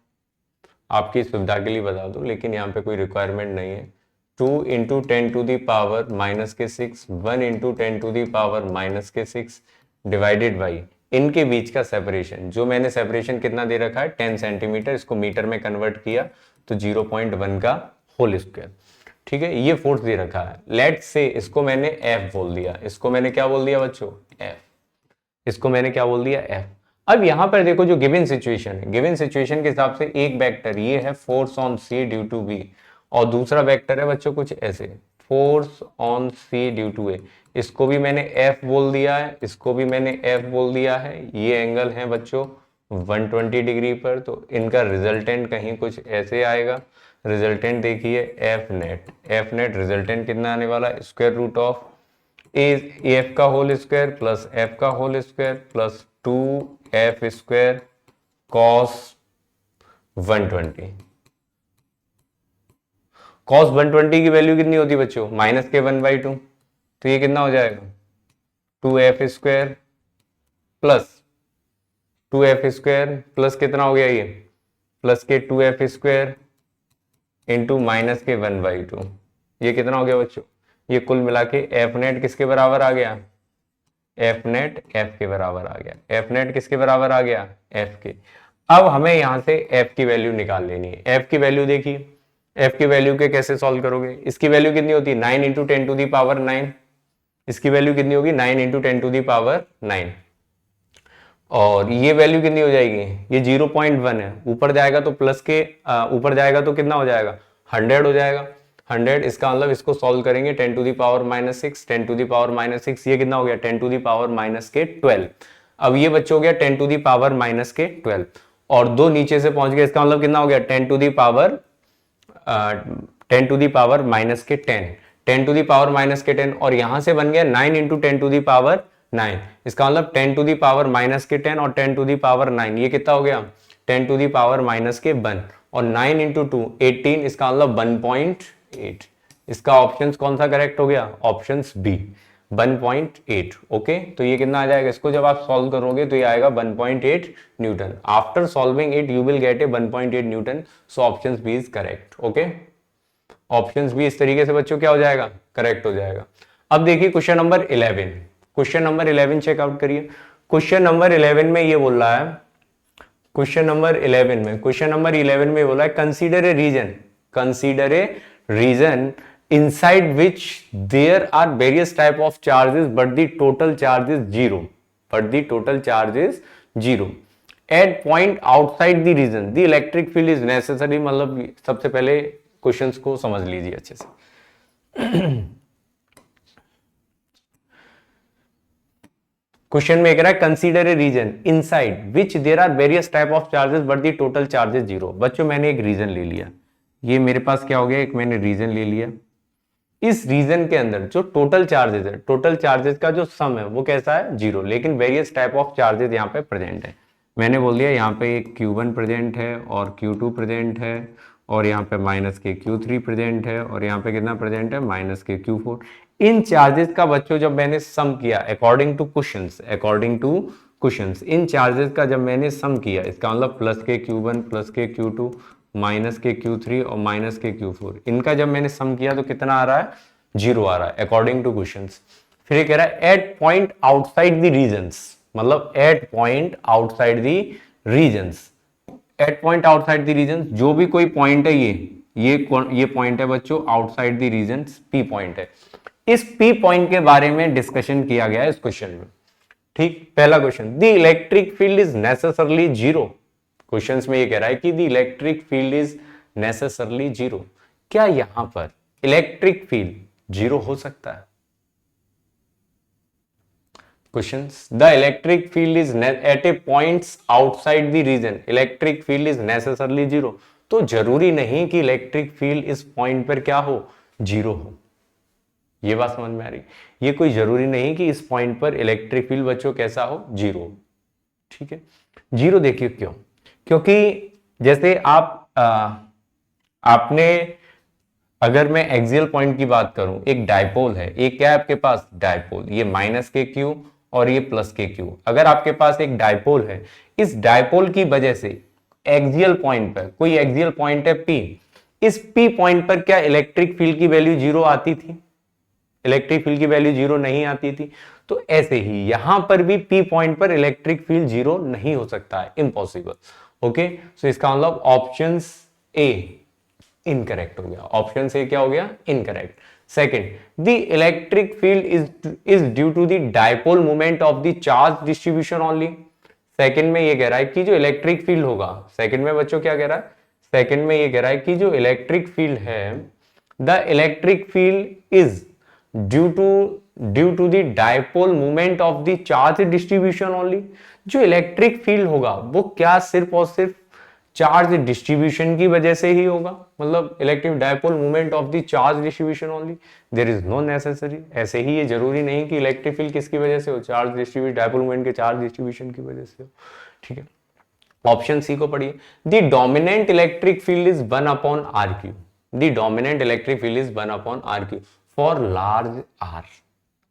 आपकी सुविधा के लिए बता दूं, लेकिन यहाँ पे कोई रिक्वायरमेंट नहीं है। 2 into 10 to the power -6, 1 into 10 to the power -6 divided by इनके बीच का सेपरेशन, जो मैंने सेपरेशन कितना दे रखा है 10 सेंटीमीटर, इसको मीटर में कन्वर्ट किया तो 0.1 का होल स्क्वायर, ठीक है। ये फोर्स दे रखा है, लेट से इसको मैंने F बोल दिया, इसको मैंने क्या बोल दिया बच्चों F, इसको मैंने क्या बोल दिया F। अब यहां पर देखो जो गिवन सिचुएशन है, गिवन सिचुएशन के हिसाब से एक वेक्टर ये है force on C due to B, और दूसरा वेक्टर है बच्चों कुछ ऐसे force on C due to A, इसको भी मैंने F बोल दिया है, इसको भी मैंने F बोल दिया है। ये एंगल है बच्चों 120 डिग्री पर, तो इनका रिजल्टेंट कहीं कुछ ऐसे आएगा। रिजल्टेंट देखिए एफ नेट रिजल्टेंट कितना आने वाला है स्क्वायर रूट ऑफ एफ का होल स्क्वायर प्लस एफ का whole square plus 2f square cos 120। Cos 120 की वैल्यू कितनी होती है बच्चों -1/2, तो ये कितना हो जाएगा 2f square plus 2f square plus कितना हो गया ये प्लस के 2f स्क्वायर इंटू -1/2, ये कितना हो गया बच्चों, ये कुल मिला के एफ नेट किसके बराबर आ गया, एफ नेट एफ के बराबर आ गया, एफ नेट किसके बराबर आ गया एफ के। अब हमें यहां से एफ की वैल्यू निकाल लेनी है। एफ की वैल्यू देखिए, एफ की वैल्यू के कैसे सॉल्व करोगे, इसकी वैल्यू कितनी होती है 9 इंटू 10 टू दी पावर 9, इसकी वैल्यू कितनी होगी 9 इंटू 10 टू दी पावर 9, और ये वैल्यू कितनी हो जाएगी, ये 0.1 है, ऊपर जाएगा तो प्लस के ऊपर जाएगा तो कितना हो जाएगा 100 हो जाएगा 100। इसका मतलब इसको सॉल्व करेंगे 10 to the power -6, 10 to the power -6, ये कितना हो गया 10 टू दी पावर -12। अब ये बच्चों हो गया 10 टू दी पावर -12, और दो नीचे से पहुंच गया, इसका मतलब कितना हो गया 10 to the power 10 to the power -10, 10 to the power -10, और यहां से बन गया 9 इंटू 10 टू दी पावर 9, इसका मतलब 10 टू दी पावर -10 और 10 टू दी पावर 9, ये कितना हो गया 10 टू दी पावर -1, और 9 इंटू 2 18, इसका मतलब 1.8। इसका ऑप्शन कौन सा करेक्ट हो गया, ऑप्शन बी 1.8। ओके, तो ये कितना आ जाएगा, इसको जब आप सॉल्व करोगे तो ये आएगा 1.8 newton. After solving it you will get a 1.8 newton, so option B is correct. Okay, option B इस तरीके से बच्चों क्या हो जाएगा करेक्ट हो जाएगा। अब देखिए question number 11, question number 11 check out करिए। क्वेश्चन नंबर 11 में ये बोल रहा है, क्वेश्चन नंबर 11 में बोला है consider a region inside which there are various type of charges but the total charge is zero at point outside the region the electric field is necessary। मतलब सबसे पहले क्वेश्चंस को समझ लीजिए अच्छे से। क्वेश्चन में कह रहा है consider a region inside which there are various type of charges but the total charge is 0। बच्चों मैंने एक रीजन ले लिया, ये मेरे पास क्या हो गया, एक मैंने रीजन ले लिया। इस रीजन के अंदर जो टोटल चार्जेस है, टोटल चार्जेस का जो सम है वो कैसा है 0, लेकिन वेरियस टाइप ऑफ चार्जेस यहाँ पे प्रेजेंट है। मैंने बोल दिया यहाँ पे एक Q1 प्रेजेंट है और Q2 प्रेजेंट है और यहाँ पे माइनस के Q3 प्रेजेंट है और यहाँ पे कितना प्रेजेंट है माइनस के Q4। इन चार्जेस का बच्चों जब मैंने सम किया अकॉर्डिंग टू क्वेश्चंस, इन चार्जेस का जब मैंने सम किया, इसका मतलब प्लस के Q1 प्लस के Q2 माइनस के Q3 और माइनस के Q4, इनका जब मैंने सम किया तो कितना आ रहा है, 0 आ रहा है अकॉर्डिंग टू क्वेश्चंस। फिर ये कह रहा है at point outside the regions, मतलब at point outside the regions, at point outside the region, जो भी कोई पॉइंट है ये पॉइंट है बच्चों outside the region, P point है। इस पी पॉइंट के बारे में डिस्कशन किया गया है इस क्वेश्चन में। ठीक, पहला question, the electric field is necessarily zero. Question में ये कह रहा है कि the electric field is necessarily zero. क्या यहां पर इलेक्ट्रिक फील्ड जीरो हो सकता है? Questions. The electric field is at a points outside the region. Electric field is necessarily zero. तो जरूरी नहीं कि इलेक्ट्रिक फील्ड इस पॉइंट पर क्या हो, जीरो हो। ये बात समझ में आ रही? ये कोई जरूरी नहीं कि इस पॉइंट पर इलेक्ट्रिक फील्ड बच्चों कैसा हो, जीरो। ठीक है, जीरो देखिए क्यों? क्योंकि जैसे आपने, अगर मैं एक्सियल पॉइंट की बात करूं, एक डायपोल है, एक क्या है आपके पास, डायपोल, ये माइनस के क्यू और ये प्लस के क्यू। अगर आपके पास एक डायपोल है, इस डायपोल की वजह से एक्सियल पॉइंट पर, कोई एक्सियल पॉइंट है पी, इस पी पॉइंट पर क्या इलेक्ट्रिक फील्ड की वैल्यू जीरो आती थी? इलेक्ट्रिक फील्ड की वैल्यू जीरो नहीं आती थी। तो ऐसे ही यहां पर भी पी पॉइंट पर इलेक्ट्रिक फील्ड जीरो नहीं हो सकता है, इम्पॉसिबल। ओके, सो इसका मतलब ऑप्शन ए इनकरेक्ट हो गया। ऑप्शन से क्या हो गया, incorrect. Second, the electric field is due to the dipole moment of the charge distribution only. Second में ये कह रहा है कि जो इलेक्ट्रिक फील्ड होगा, सेकंड में बच्चों क्या कह रहा है, सेकंड में ये कह रहा है कि जो इलेक्ट्रिक फील्ड है, the electric field is due to the dipole moment of the charge distribution only. जो इलेक्ट्रिक फील्ड होगा वो क्या सिर्फ और सिर्फ चार्ज डिस्ट्रीब्यूशन की वजह से ही होगा, मतलब electric dipole movement of the charge distribution only, there is no necessary. ऐसे ही ये जरूरी नहीं कि इलेक्ट्रिक फील्ड किसकी वजह से हो, चार्ज डिस्ट्रीब्यूशन, डायपोल मूवमेंट के चार्ज डिस्ट्रीब्यूशन की वजह से हो। ठीक है, ऑप्शन सी को पढ़िए, the dominant electric field is 1 upon R Q. The dominant electric field is 1 upon R Q for large R,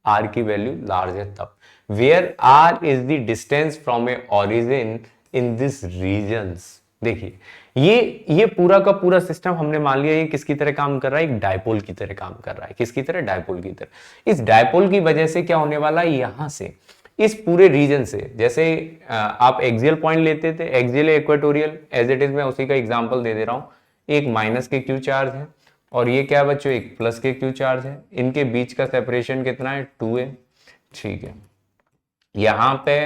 R की वैल्यू लार्ज है तब, where R is the distance from a origin in this regions. देखिए ये पूरा का पूरा system हमने मान लिया ये किसकी तरह काम कर रहा है, एक डायपोल की तरह काम कर रहा है। किसकी तरह, डायपोल की तरह। इस डायपोल की वजह से क्या होने वाला है, यहां से इस पूरे रीजन से, जैसे आप एक्सियल पॉइंट लेते थे, axial equatorial, as it is मैं उसी का एग्जांपल दे दे रहा हूं। एक माइनस के क्यू चार्ज है और ये क्या बच्चों, एक प्लस के क्यू चार्ज है। इनके बीच का सेपरेशन कितना है, 2 है। ठीक है, यहां पे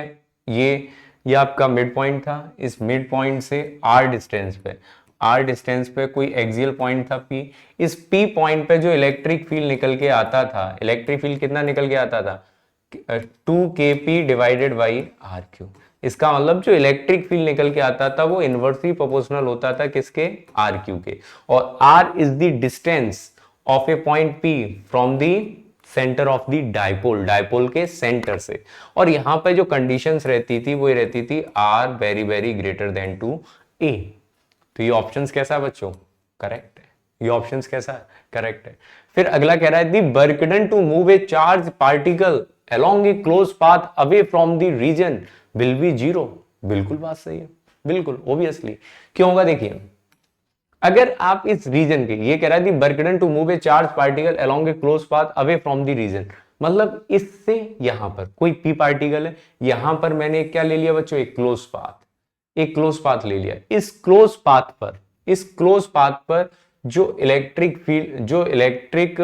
ये आपका मिड पॉइंट था, इस मिड पॉइंट से आर डिस्टेंस पे कोई एक्सियल पॉइंट था पी। इस पी पॉइंट पे जो इलेक्ट्रिक फील्ड निकल के आता था, इलेक्ट्रिक फील्ड कितना निकल के आता था, 2kp divided by R Q. इसका मतलब जो इलेक्ट्रिक फील्ड निकल के आता था वो इनवर्सली प्रोपोर्शनल होता था किसके, आर क्यू के। और R is the distance of a point P from the centre of the dipole, dipole के सेंटर से। और यहां पे जो कंडीशंस रहती थी वो रहती थी R very very greater than two A. तो ये ऑप्शंस कैसा है बच्चों, करेक्ट है। ये ऑप्शंस कैसा है, करेक्ट है। फिर अगला कह रहा है the work done to move a charge particle along a close path away from the region will be zero. बिल्कुल बात सही है, बिल्कुल ओबियसली। क्यों होगा, देखिए अगर आप इस रीजन के, ये कह रहा है work done to move a charge particle along a close path away from the region, मतलब इससे यहां पर कोई पी पार्टिकल है, यहां पर मैंने क्या ले लिया बच्चों, एक क्लोज पाथ, एक क्लोज पाथ ले लिया। इस क्लोज पाथ पर जो इलेक्ट्रिक फील्ड, जो इलेक्ट्रिक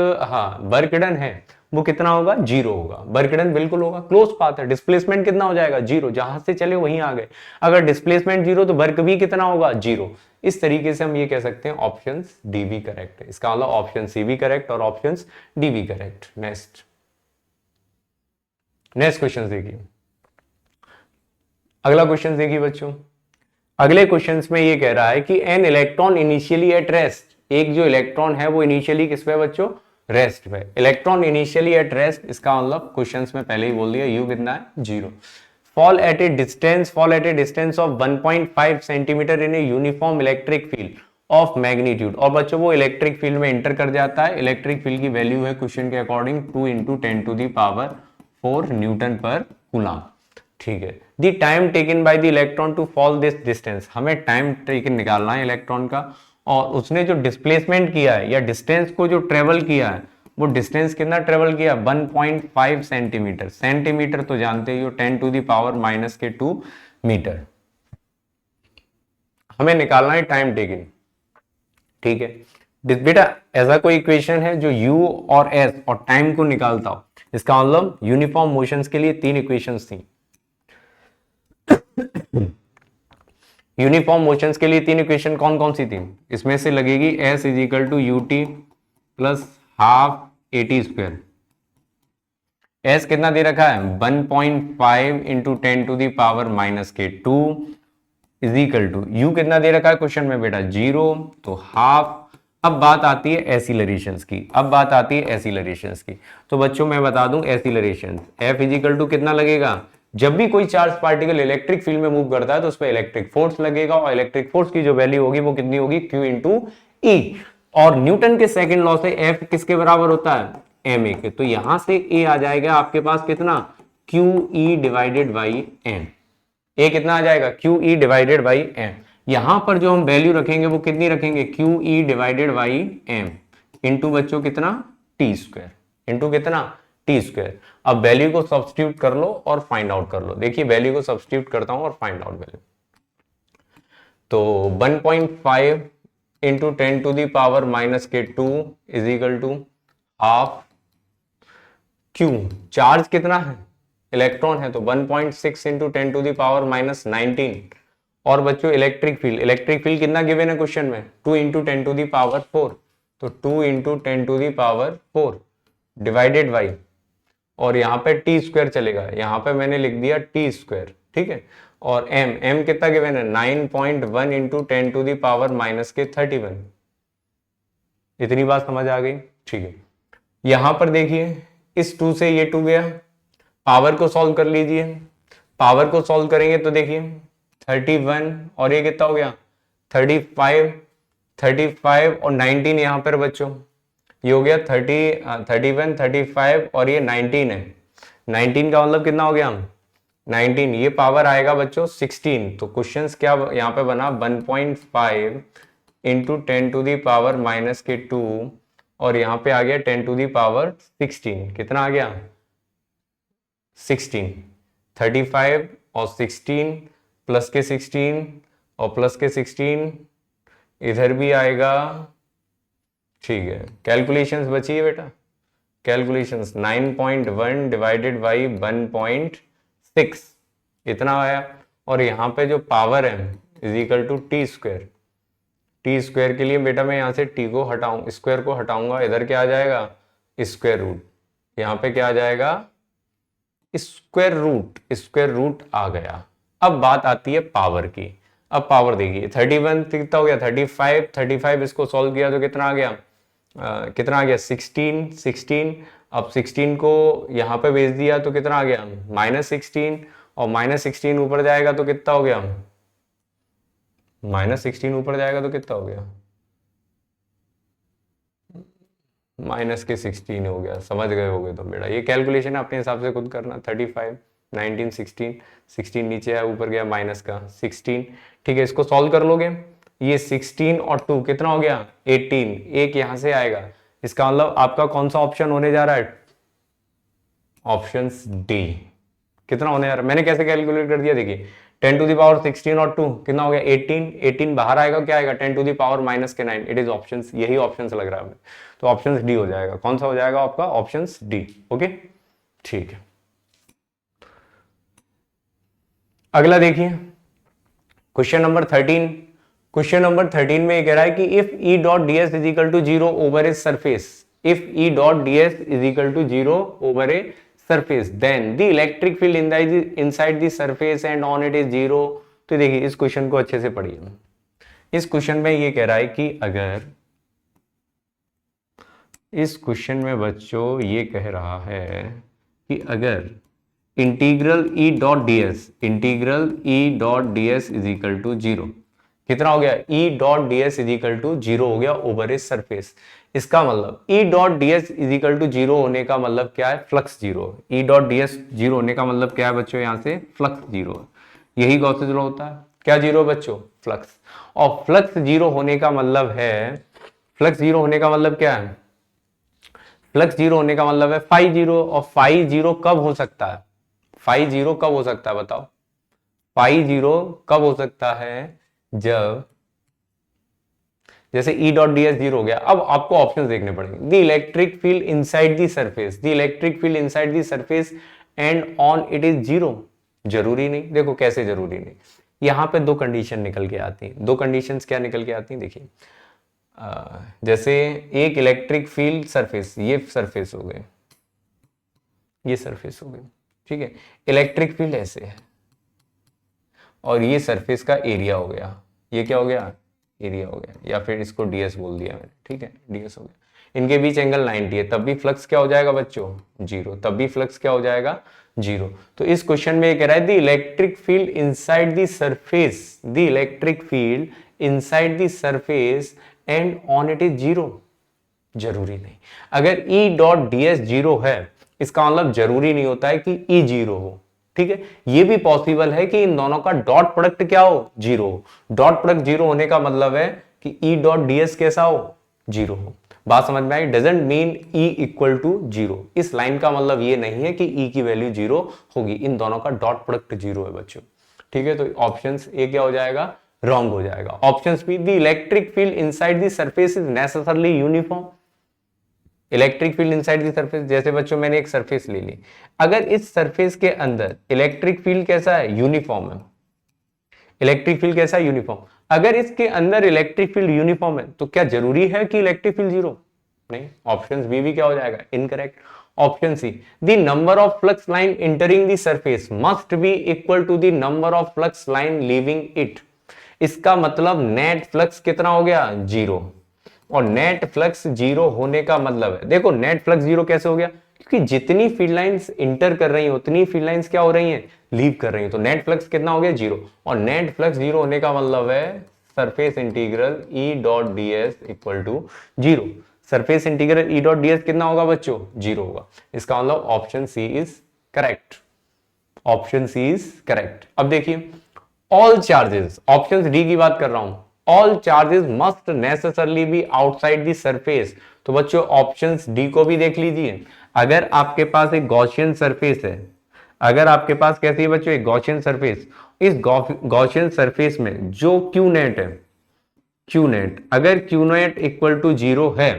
वर्क डन है वो कितना होगा, जीरो होगा। वर्क डन बिल्कुल होगा, क्लोज पाथ है, डिस्प्लेसमेंट कितना हो जाएगा, जीरो, जहां से चले वहीं आ गए। अगर डिस्प्लेसमेंट जीरो तो वर्क भी कितना होगा, जीरो। इस तरीके से हम ये कह सकते हैं ऑप्शन डी भी करेक्ट है। इसका मतलब ऑप्शन सी भी करेक्ट और ऑप्शन डी भी करेक्ट। नेक्स्ट क्वेश्चन देखिए, अगला क्वेश्चन देखिए बच्चों। अगले क्वेश्चन में ये कह रहा है कि an electron initially at rest, एक जो इलेक्ट्रॉन है वो इनिशियली किस पे बच्चों, रेस्ट पे। इलेक्ट्रॉन इनिशियली एट रेस्ट, इसका मतलब क्वेश्चंस में पहले ही बोल दिया यू कितना है, zero. fall at a distance of 1.5 centimetre in a uniform electric field of magnitude। और बच्चों वो इलेक्ट्रिक फील्ड में एंटर कर जाता है। इलेक्ट्रिक फील्ड की वैल्यू है क्वेश्चन के अकॉर्डिंग 2 × 10⁴ न्यूटन पर कूलम। ठीक है, the time taken by the electron to fall this distance, हमें टाइम टेकन निकालना है इलेक्ट्रॉन का, और उसने जो डिस्प्लेसमेंट किया है या डिस्टेंस को जो ट्रेवल किया है, वो डिस्टेंस कितना ट्रेवल किया, 1.5 सेंटीमीटर। सेंटीमीटर तो जानते ही हो 10⁻⁻2 मीटर। हमें निकालना है टाइम टेकन। ठीक है बेटा, ऐसा कोई इक्वेशन है जो u और s और टाइम को निकालता हो? इसका मतलब यूनिफॉर्म मोशंस के लिए 3 इक्वेशंस थी। यूनिफॉर्म मोशंस के लिए 3 इक्वेशन कौन कौन सी थी? इसमें से लगेगी s = ut plus half at²। s कितना दे रखा है, 1.5 × 10⁻⁻2 इज इक्वल टू u कितना दे रखा है क्वेश्चन में बेटा, 0, तो हाफ। अब बात आती है एसिलरेशंस की। तो बच्चों मैं बता दूं एसिलरेशंस, F = कितना लगेगा, जब भी कोई चार्ज पार्टिकल इलेक्ट्रिक फील्ड में मूव करता है तो उस पर इलेक्ट्रिक फोर्स लगेगा, और इलेक्ट्रिक फोर्स की जो वैल्यू होगी वो कितनी होगी, Q × E। और न्यूटन के सेकंड लॉ से F किसके बराबर होता है, ma के। तो यहां से A आ जाएगा आपके पास कितना, QE/m। A कितना आ जाएगा, QE/m। यहां पर जो हम वैल्यू रखेंगे वो कितनी रखेंगे, QE/m इंटू बच्चों कितना, t², इंटू कितना, t²। अब वैल्यू को सब्स्टिट्यूट कर लो और फाइंड आउट कर लो। देखिए वैल्यू को सब्स्टिट्यूट करता हूं और फाइंड आउट वैल्यू। तो 1.5 × 10⁻⁻2 is equal to half Q, charge कितना है, इलेक्ट्रॉन है, तो 1.6 × 10⁻⁻19। और बच्चों इलेक्ट्रिक फील्ड कितना गिवन है क्वेश्चन में, 2 × 10⁴, तो 2 × 10⁴ डिवाइडेड बाई, और यहाँ पे t² चलेगा, यहाँ पे मैंने लिख दिया t²। ठीक है, और m कितना गिवन है, 9.1 × 10⁻⁻31। इतनी बात समझ आ गई? ठीक है, यहां पर देखिए इस 2 से ये 2 गया, पावर को सॉल्व कर लीजिए। पावर को सॉल्व करेंगे तो देखिए 31 और ये कितना हो गया, 35 और 19 यहां पर बच्चों, ये हो गया 31, 35 और ये 19 है। 19 का मतलब कितना हो गया, 19, ये पावर आएगा बच्चों 16। तो क्वेश्चन क्या यहाँ पे बना, 1.5 × 10⁻⁻2 और यहाँ पे आ गया 10⁻16। कितना आ गया, 16। 35 और 16 प्लस के 16 और प्लस के 16 इधर भी आएगा। ठीक है, कैलकुलेशंस बची है बेटा, कैलकुलेशंस 9.1 डिवाइडेड बाई 1.6 इतना आया। और यहाँ पे जो पावर है is equal to t²। t² के लिए बेटा मैं यहाँ से t को हटाऊं, स्क्वायर को हटाऊंगा, इधर क्या आ जाएगा, स्क्वायर रूट। यहाँ पे क्या आ जाएगा, स्क्वायर रूट आ गया। अब बात आती है पावर की। अब पावर देखिए 31 कितना हो गया, 35 इसको सॉल्व किया तो कितना आ गया, कितना आ गया 16। अब 16 को यहाँ पे भेज दिया तो कितना आ गया, -16, और -16 ऊपर जाएगा तो कितना हो गया, -16 ऊपर जाएगा तो कितना हो गया, -16 हो गया। समझ गए होगे तो बेटा, ये कैलकुलेशन अपने हिसाब से खुद करना। 35, 19, 16 नीचे आया, ऊपर गया माइनस का 16। ठीक है, इसको सॉल्व कर लोगे, ये 16 और 2 कितना हो गया, 18। एक यहां से आएगा, इसका मतलब आपका कौन सा ऑप्शन होने जा रहा है, ऑप्शन डी। कितना होने जा रहा है, मैंने कैसे कैलकुलेट कर दिया, देखिए 10⁻16 और 2 कितना हो गया, 18 बाहर आएगा, क्या आएगा 10⁻⁻9। इट इज ऑप्शन, यही ऑप्शन लग रहा है, तो ऑप्शन डी हो जाएगा। कौन सा हो जाएगा आपका, ऑप्शन डी। ओके, ठीक है। अगला देखिए क्वेश्चन नंबर 13। क्वेश्चन नंबर 13 में ये कह रहा है कि if E dot ds is equal to 0 over a surface, if E dot ds is equal to 0 over a surface, then the electric field inside the surface and on it is 0। तो देखिए इस question को अच्छे से पढ़िए। इस question में ये कह रहा है कि अगर, इस क्वेश्चन में बच्चों ये कह रहा है कि अगर integral E dot D S, integral E dot D S is equal to zero. कितना हो गया? E dot D S is equal to zero हो गया ओवर ए सरफेस। इसका मतलब E dot D S is equal to zero होने का मतलब क्या है? Flux zero. E dot D S zero होने का मतलब क्या है बच्चों? यहां से फ्लक्स जीरो है। यही गॉसेस लॉ होता है। क्या जीरो बच्चों? फ्लक्स। और फ्लक्स जीरो होने का मतलब है, फ्लक्स जीरो होने का मतलब क्या है? फ्लक्स जीरो होने का मतलब है फाई जीरो। और फाई जीरो कब हो सकता है? फाई जीरो कब हो सकता है बताओ? फाई जीरो कब हो सकता है? जब जैसे ई डॉट डी एस जीरो हो गया। अब आपको ऑप्शन देखने पड़ेंगे। The electric field inside the surface, the electric field inside the surface and on it is zero. जरूरी नहीं। देखो कैसे जरूरी नहीं, यहां पे दो कंडीशन निकल के आती हैं। दो कंडीशंस क्या निकल के आती हैं देखिए। जैसे एक इलेक्ट्रिक फील्ड सरफेस, ये सरफेस हो गए, ये सरफेस हो गई, ठीक है। इलेक्ट्रिक फील्ड ऐसे है और ये सरफेस का एरिया हो गया। ये क्या हो गया? एरिया हो गया, या फिर इसको डीएस बोल दिया मैंने, ठीक है, डीएस हो गया। इनके बीच एंगल 90 है, तब भी फ्लक्स क्या हो जाएगा बच्चों? जीरो। तब भी फ्लक्स क्या हो जाएगा? जीरो। तो इस क्वेश्चन में ये कह रहा है the electric field inside the surface, the electric field inside the surface and on it is zero. जरूरी नहीं। अगर ई डॉट डी एस जीरो है, इसका मतलब जरूरी नहीं होता है कि ई जीरो हो, ठीक है। ये भी पॉसिबल है कि इन दोनों का डॉट प्रोडक्ट क्या हो? जीरो हो। डॉट प्रोडक्ट जीरो होने का मतलब है कि ई डॉट डी एस कैसा हो? जीरो हो। बात समझ में आई? Doesn't mean E equal to zero. इस लाइन का मतलब ये नहीं है कि ई की वैल्यू जीरो होगी। इन दोनों का डॉट प्रोडक्ट जीरो है बच्चों, ठीक है। तो ऑप्शन ए क्या हो जाएगा? रॉन्ग हो जाएगा। Option B, the electric field inside the surface is necessarily uniform. Electric field inside the surface, जैसे बच्चों मैंने एक सरफेस ले ली, अगर इस सरफेस के अंदर इलेक्ट्रिक फील्ड कैसा है? यूनिफॉर्म है। इलेक्ट्रिक फील्ड कैसा है? यूनिफॉर्म। अगर इसके अंदर इलेक्ट्रिक फील्ड यूनिफॉर्म है तो क्या जरूरी है कि इलेक्ट्रिक फील्ड जीरो? नहीं। ऑप्शन बी भी क्या हो जाएगा? Incorrect. Option C, the number of flux line entering the surface must be equal to the number of flux line leaving it. इसका मतलब नेट फ्लक्स कितना हो गया? जीरो। और नेट फ्लक्स जीरो होने का मतलब है, देखो नेट फ्लक्स जीरो कैसे हो गया? क्योंकि जितनी फील्ड लाइंस इंटर कर रही हैं उतनी फील्ड लाइंस क्या हो रही हैं? लीव कर रही हैं। तो नेट फ्लक्स कितना हो गया? जीरो। और नेट फ्लक्स जीरो होने का मतलब है surface integral E dot D S equal to zero. Surface integral E dot D S कितना होगा बच्चों? जीरो होगा। इसका मतलब option C is correct. Option C is correct. अब देखिए, ऑल चार्जेस, ऑप्शन डी की बात कर रहा हूं, all charges must necessarily be outside the surface. तो बच्चों ऑप्शन डी को भी देख लीजिए। अगर आपके पास एक गॉसियन सरफेस है, अगर आपके पास कैसी है बच्चों? एक गॉसियन सरफेस, इस गॉसियन सरफेस में जो क्यू नेट है, क्यू नेट, अगर Q net equal to zero है,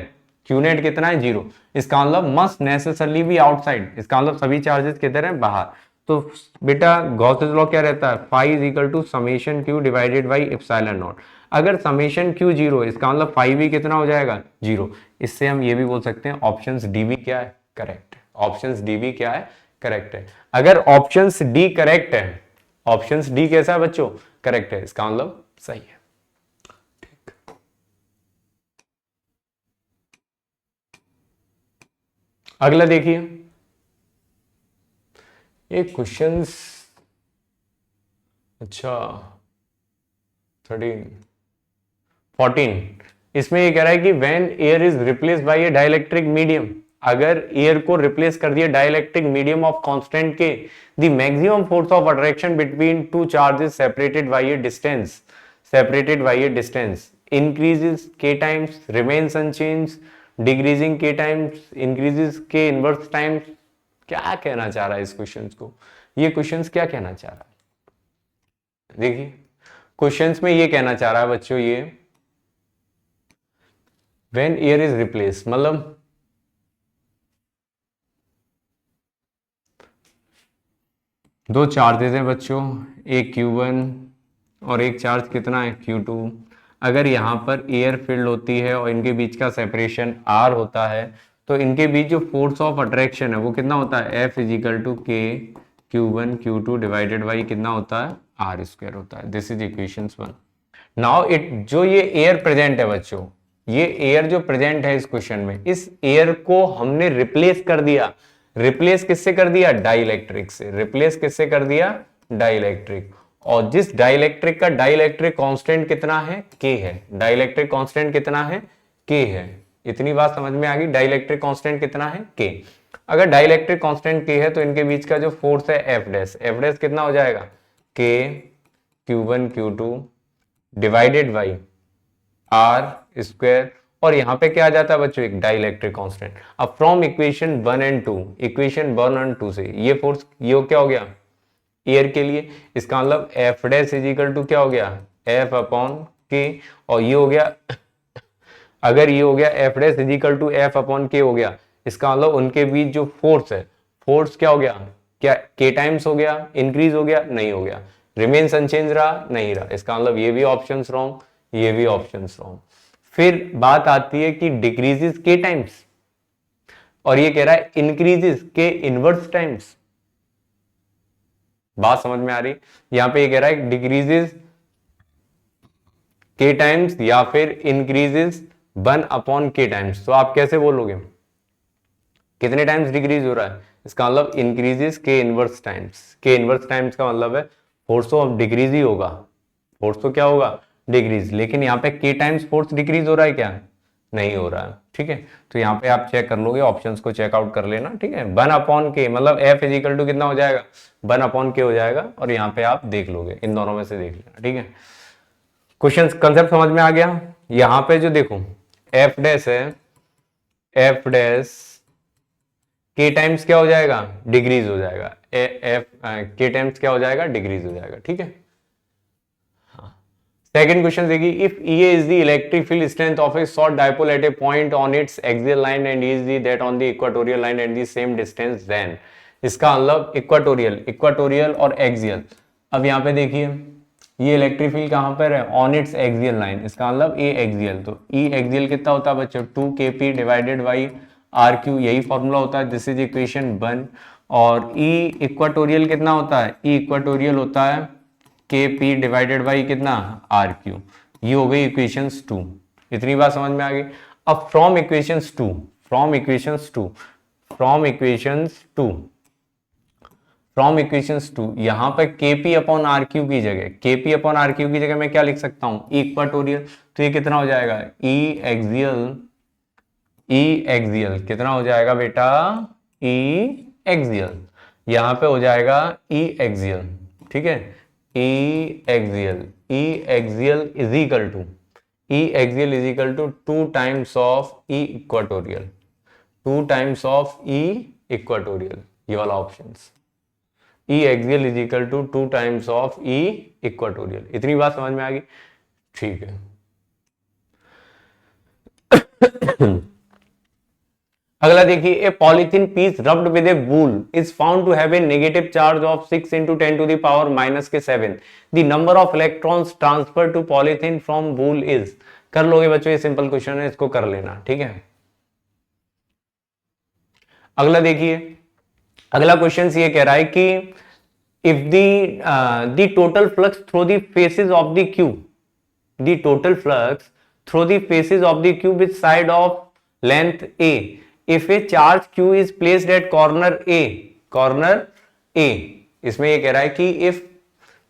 क्यू नेट कितना है? जीरो। इसका मतलब मस्ट नेसेसरली बी आउटसाइड। इसका मतलब सभी चार्जेस किधर है? बाहर। तो बेटा गॉसेस लॉ क्या रहता है? Phi is equal to summation Q divided by epsilon naught. अगर समेशन क्यू जीरो, इसका मतलब फाई भी कितना हो जाएगा? जीरो। इससे हम ये भी बोल सकते हैं ऑप्शन डी भी क्या है? करेक्ट है। ऑप्शन डी भी क्या है? करेक्ट है। अगर ऑप्शन डी करेक्ट है, ऑप्शन डी कैसा है बच्चों? करेक्ट है, इसका मतलब सही है। अगला देखिए, एक क्वेश्चंस, अच्छा 13 14, इसमें ये कह रहा है कि when air is replace by a dielectric medium, अगर एयर को रिप्लेस कर दिया dielectric medium of constant K, the maximum force of attraction between two charges separated by a distance, separated by a distance increases k times, remains unchange, decreasing k times, increases k inverse times. क्या कहना चाह रहा है इस questions को? ये questions क्या कहना चाह रहा है? देखिए क्वेश्चंस में ये कहना चाह रहा है बच्चों, ये व्हेन एयर इज रिप्लेस, मतलब दो चार्जेस हैं बच्चों, एक Q1 और एक चार्ज कितना है? Q2। अगर यहाँ पर एयर फील्ड होती है और इनके बीच का सेपरेशन R होता है, तो इनके बीच जो फोर्स ऑफ अट्रैक्शन है वो कितना होता है? F equal to K Q1 Q2 divided by कितना होता है? R स्क्वायर होता है। This is equation 1। Now it, जो ये एयर प्रेजेंट है बच्चों, ये एयर जो प्रेजेंट है इस क्वेश्चन में, इस एयर को हमने रिप्लेस कर दिया रिप्लेस किससे कर दिया, डाइलेक्ट्रिक से, रिप्लेस किससे कर दिया, डाइलेक्ट्रिक। और जिस डाइलेक्ट्रिक का डाइलेक्ट्रिक कांस्टेंट कितना है, के है, डाइलेक्ट्रिक कांस्टेंट कितना है, के है। इतनी बात समझ में आ गई, डाइलेक्ट्रिक कांस्टेंट कितना है, के। अगर डाइलेक्ट्रिक कांस्टेंट के है तो इनके बीच का जो फोर्स है एफ डैश, एफ डैश कितना हो जाएगा, के Q1 Q2 divided by are square, और यहां पे क्या आ जाता है बच्चों, एक डाइलेक्ट्रिक कांस्टेंट। अब from equation 1 and 2, equation 1 and 2 से ये फोर्स, ये क्या हो गया, एयर के लिए, इसका मतलब F dash is equal to क्या हो गया, एफ अपॉन के, और ये हो गया, अगर ये हो गया F dash is equal to F upon K हो गया, इसका मतलब उनके बीच जो फोर्स है, फोर्स क्या हो गया, क्या के टाइम्स हो गया, इंक्रीज हो गया, नहीं हो गया, रिमेन्स अनचेंज रहा, नहीं रहा, इसका मतलब ये भी ऑप्शंस रॉन्ग, ये भी ऑप्शंस रॉन्ग। फिर बात आती है कि डिक्रीजेस के टाइम्स, और ये कह रहा है इंक्रीजेस के इनवर्स टाइम्स। बात समझ में आ रही, यहां पे ये कह रहा है डिक्रीजेस के टाइम्स या फिर इंक्रीजेस 1 अपॉन के टाइम्स, तो आप कैसे बोलोगे, कितने टाइम्स डिक्रीज हो रहा है, इसका मतलब इंक्रीजेस के इनवर्स टाइम्स, के इनवर्स टाइम्स का मतलब है फोर्स ऑफ डिक्रीज ही होगा, फोर्स तो क्या होगा, डिक्रीज, लेकिन यहाँ पे के टाइम्स फोर्स डिक्रीज हो रहा है क्या, नहीं हो रहा है, ठीक है। तो यहाँ पे आप चेक कर लोगे, ऑप्शंस को चेकआउट कर लेना, ठीक है। 1 अपॉन के मतलब एफ इज इक्वल टू कितना हो जाएगा, 1 अपॉन के हो जाएगा, और यहाँ पे आप देख लोगे, इन दोनों में से देख लेना, ठीक है। क्वेश्चन कंसेप्ट समझ में आ गया। यहाँ पे जो देखो एफ डैश है, एफ डैश के टाइम्स क्या हो जाएगा, डिग्रीज हो जाएगा, एफ के टाइम्स क्या हो जाएगा, डिग्रीज हो जाएगा, ठीक है। सेकंड क्वेश्चन देखिए, if EA is the electric field strength of a short dipole at a point on its axial line and is the that on the equatorial line at the same distance, then, इसका मतलब equatorial, equatorial और axial. अब यहाँ पे देखिए ये electric field कहां पर है, ऑन इट्स एक्सियल लाइन, इसका मतलब ए एक्सियल, तो ई एक्सियल कितना होता है बच्चों, 2kp divided by R Q, यही फॉर्मूला होता है, दिस इज इक्वेशन 1। और ई इक्वाटोरियल कितना होता है, ई इक्वाटोरियल होता है के पी डिवाइडेड बाई कितना, आर क्यू, ये हो गई इक्वेशंस 2। इतनी बात समझ में आ गई। अब from equations 2, from equations 2, from equations 2, from equations 2, यहां पर केपी अपॉन आर क्यू की जगह, केपी अपॉन आर क्यू की जगह मैं क्या लिख सकता हूं, इक्वाटोरियल, तो ये कितना हो जाएगा, ई एक्सियल, ई एक्सियल कितना हो जाएगा बेटा, ई एक्सियल, यहां पे हो जाएगा ई एक्सियल, ठीक है, E axial, E axial is equal to, E axial is equal to 2 times of E equatorial, 2 times of E equatorial, ये वाला options, E axial is equal to 2 times of E equatorial. इतनी बात समझ में आ गई, ठीक है। अगला देखिए, a polythene piece rubbed with a wool is found to have a negative charge of 6 into 10 to the power minus के 7, the number of electrons transfer to polythene from wool is. कर लोगे बच्चों, ये सिंपल क्वेश्चन है, इसको कर लेना, ठीक है। अगला देखिए, अगला क्वेश्चन ये कह रहा है कि if the total flux through the faces of the cube, the total flux through the faces of the cube with side of length a, if a charge q is placed at corner a, इसमें ये कह रहा है कि if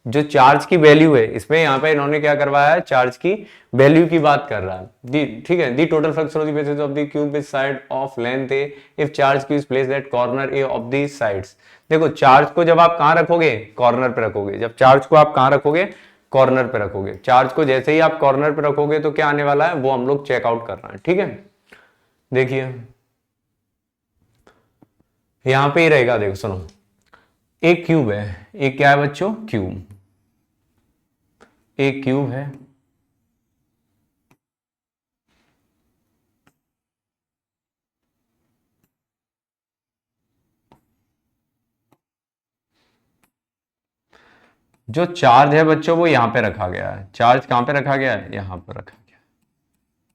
जो charge की value है, इसमें यहां पे इन्होंने क्या करवाया है, चार्ज की वैल्यू की बात कर रहा है, ठीक है, दी total flux through the faces of the cube with side of length a if charge q is placed at corner a of the sides। देखो चार्ज को जब आप कहां रखोगे, कॉर्नर पे रखोगे, जब चार्ज को आप कहां रखोगे, कॉर्नर पे रखोगे, चार्ज को जैसे ही आप कॉर्नर पे रखोगे तो क्या आने वाला है, वो हम लोग चेकआउट कर रहे हैं, ठीक है। देखिए यहां पे ही रहेगा, देखो सुनो, एक क्यूब है, एक क्या है बच्चों, क्यूब, एक क्यूब है, जो चार्ज है बच्चों वो यहां पे रखा गया है, चार्ज कहां पे रखा गया है, यहां पर रखा गया,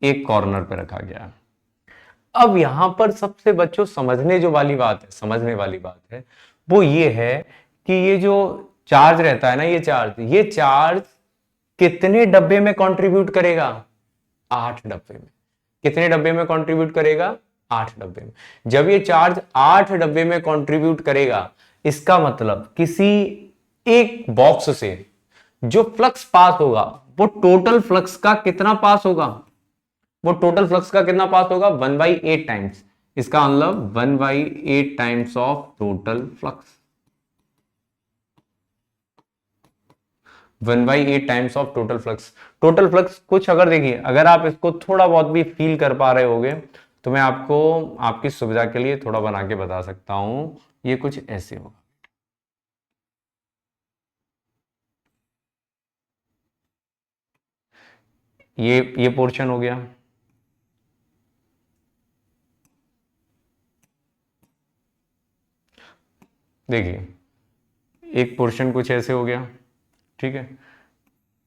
एक कॉर्नर पे रखा गया है। अब यहां पर सबसे बच्चों समझने जो वाली बात है, समझने वाली बात है वो ये है कि ये जो चार्ज रहता है ना, ये चार्ज कितने डब्बे में कंट्रीब्यूट करेगा, 8 डब्बे में। कितने डब्बे में कंट्रीब्यूट करेगा, 8 डब्बे में। जब ये चार्ज 8 डब्बे में कंट्रीब्यूट करेगा, इसका मतलब किसी एक बॉक्स से जो फ्लक्स पास होगा वो टोटल फ्लक्स का कितना पास होगा, वो टोटल फ्लक्स का कितना पास होगा 1/8 टाइम्स। इसका मतलब 1/8 times of total flux, 1/8 times of total flux. Total flux कुछ अगर देखिए, अगर आप इसको थोड़ा बहुत भी फील कर पा रहे होगे तो मैं आपको आपकी सुविधा के लिए थोड़ा बना के बता सकता हूं। ये कुछ ऐसे होगा, ये पोर्शन हो गया, देखिए एक पोर्शन कुछ ऐसे हो गया, ठीक है,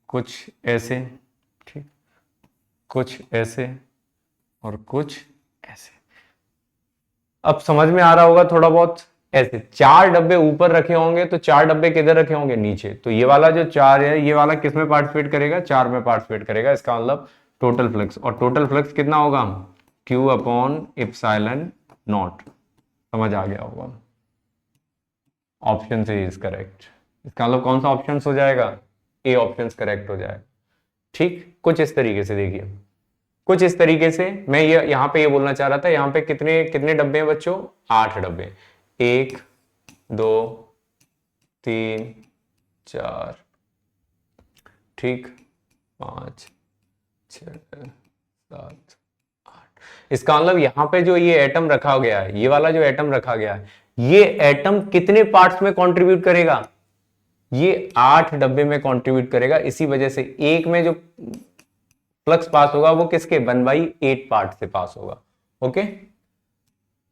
कुछ ऐसे, ठीक, कुछ ऐसे और कुछ ऐसे। अब समझ में आ रहा होगा थोड़ा बहुत। ऐसे 4 डब्बे ऊपर रखे होंगे तो 4 डब्बे किधर रखे होंगे, नीचे। तो ये वाला जो 4 है, ये वाला किस में पार्टिसिपेट करेगा, 4 में पार्टिसिपेट करेगा। इसका मतलब टोटल फ्लक्स, और टोटल फ्लक्स कितना होगा, Q अपॉन एप्सिलॉन नॉट। समझ आ गया होगा। ऑप्शन से इज करेक्ट। इसका मतलब कौन सा ऑप्शन हो जाएगा, ए ऑप्शन करेक्ट हो जाएगा। ठीक, कुछ इस तरीके से देखिए, कुछ इस तरीके से मैं ये यहां पे ये बोलना चाह रहा था। यहां पे कितने कितने डब्बे हैं बच्चों, 8 डब्बे। 1 2 3 4, ठीक, 5 6 7 8। इसका मतलब यहां पे जो ये एटम रखा गया है, ये वाला जो एटम रखा गया है, ये एटम कितने पार्ट्स में कंट्रीब्यूट करेगा, ये 8 डब्बे में कंट्रीब्यूट करेगा। इसी वजह से एक में जो फ्लक्स पास होगा वो किसके 1/8 पार्ट से पास होगा। ओके,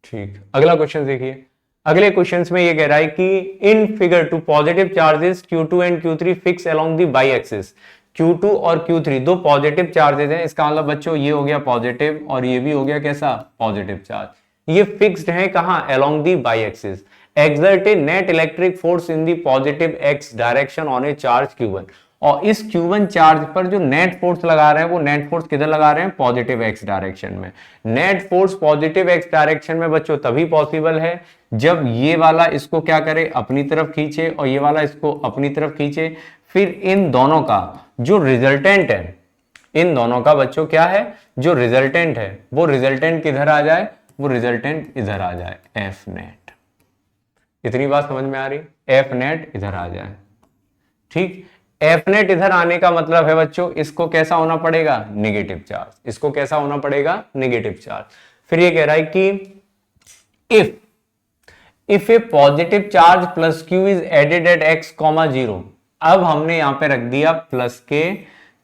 ठीक। अगला क्वेश्चन देखिए। अगले क्वेश्चन में ये कह रहा है कि in figure two positive charges Q2 and Q3 fix along the y axis. Q2 और Q3 दो पॉजिटिव चार्जेस हैं। इसका मतलब बच्चों ये हो गया पॉजिटिव और ये भी हो गया कैसा, पॉजिटिव चार्ज। ये फिक्स्ड है कहां, along the by axis. Exert A net electric force in the positive x direction on A charge Q1। और इस Q1 चार्ज पर जो नेट फोर्स लगा रहे हैं वो नेट फोर्स किधर लगा रहे हैं, पॉजिटिव एक्स डायरेक्शन में। Net force positive x direction में बच्चों तभी पॉसिबल है जब ये वाला इसको क्या करे, अपनी तरफ खींचे, और ये वाला इसको अपनी तरफ खींचे। फिर इन दोनों का जो रिजल्टेंट है, इन दोनों का बच्चों क्या है, जो रिजल्टेंट है वो रिजल्टेंट किधर आ जाए, वो रिजल्टेंट इधर आ जाए, एफ नेट। इतनी बात समझ में आ रही, एफ नेट इधर आ जाए। ठीक, एफ नेट इधर आने का मतलब है बच्चों इसको कैसा होना पड़ेगा, नेगेटिव चार्ज। इसको कैसा होना पड़ेगा, नेगेटिव चार्ज। फिर ये कह रहा है कि if a positive charge plus Q is added at x, 0। अब हमने यहां पे रख दिया प्लस के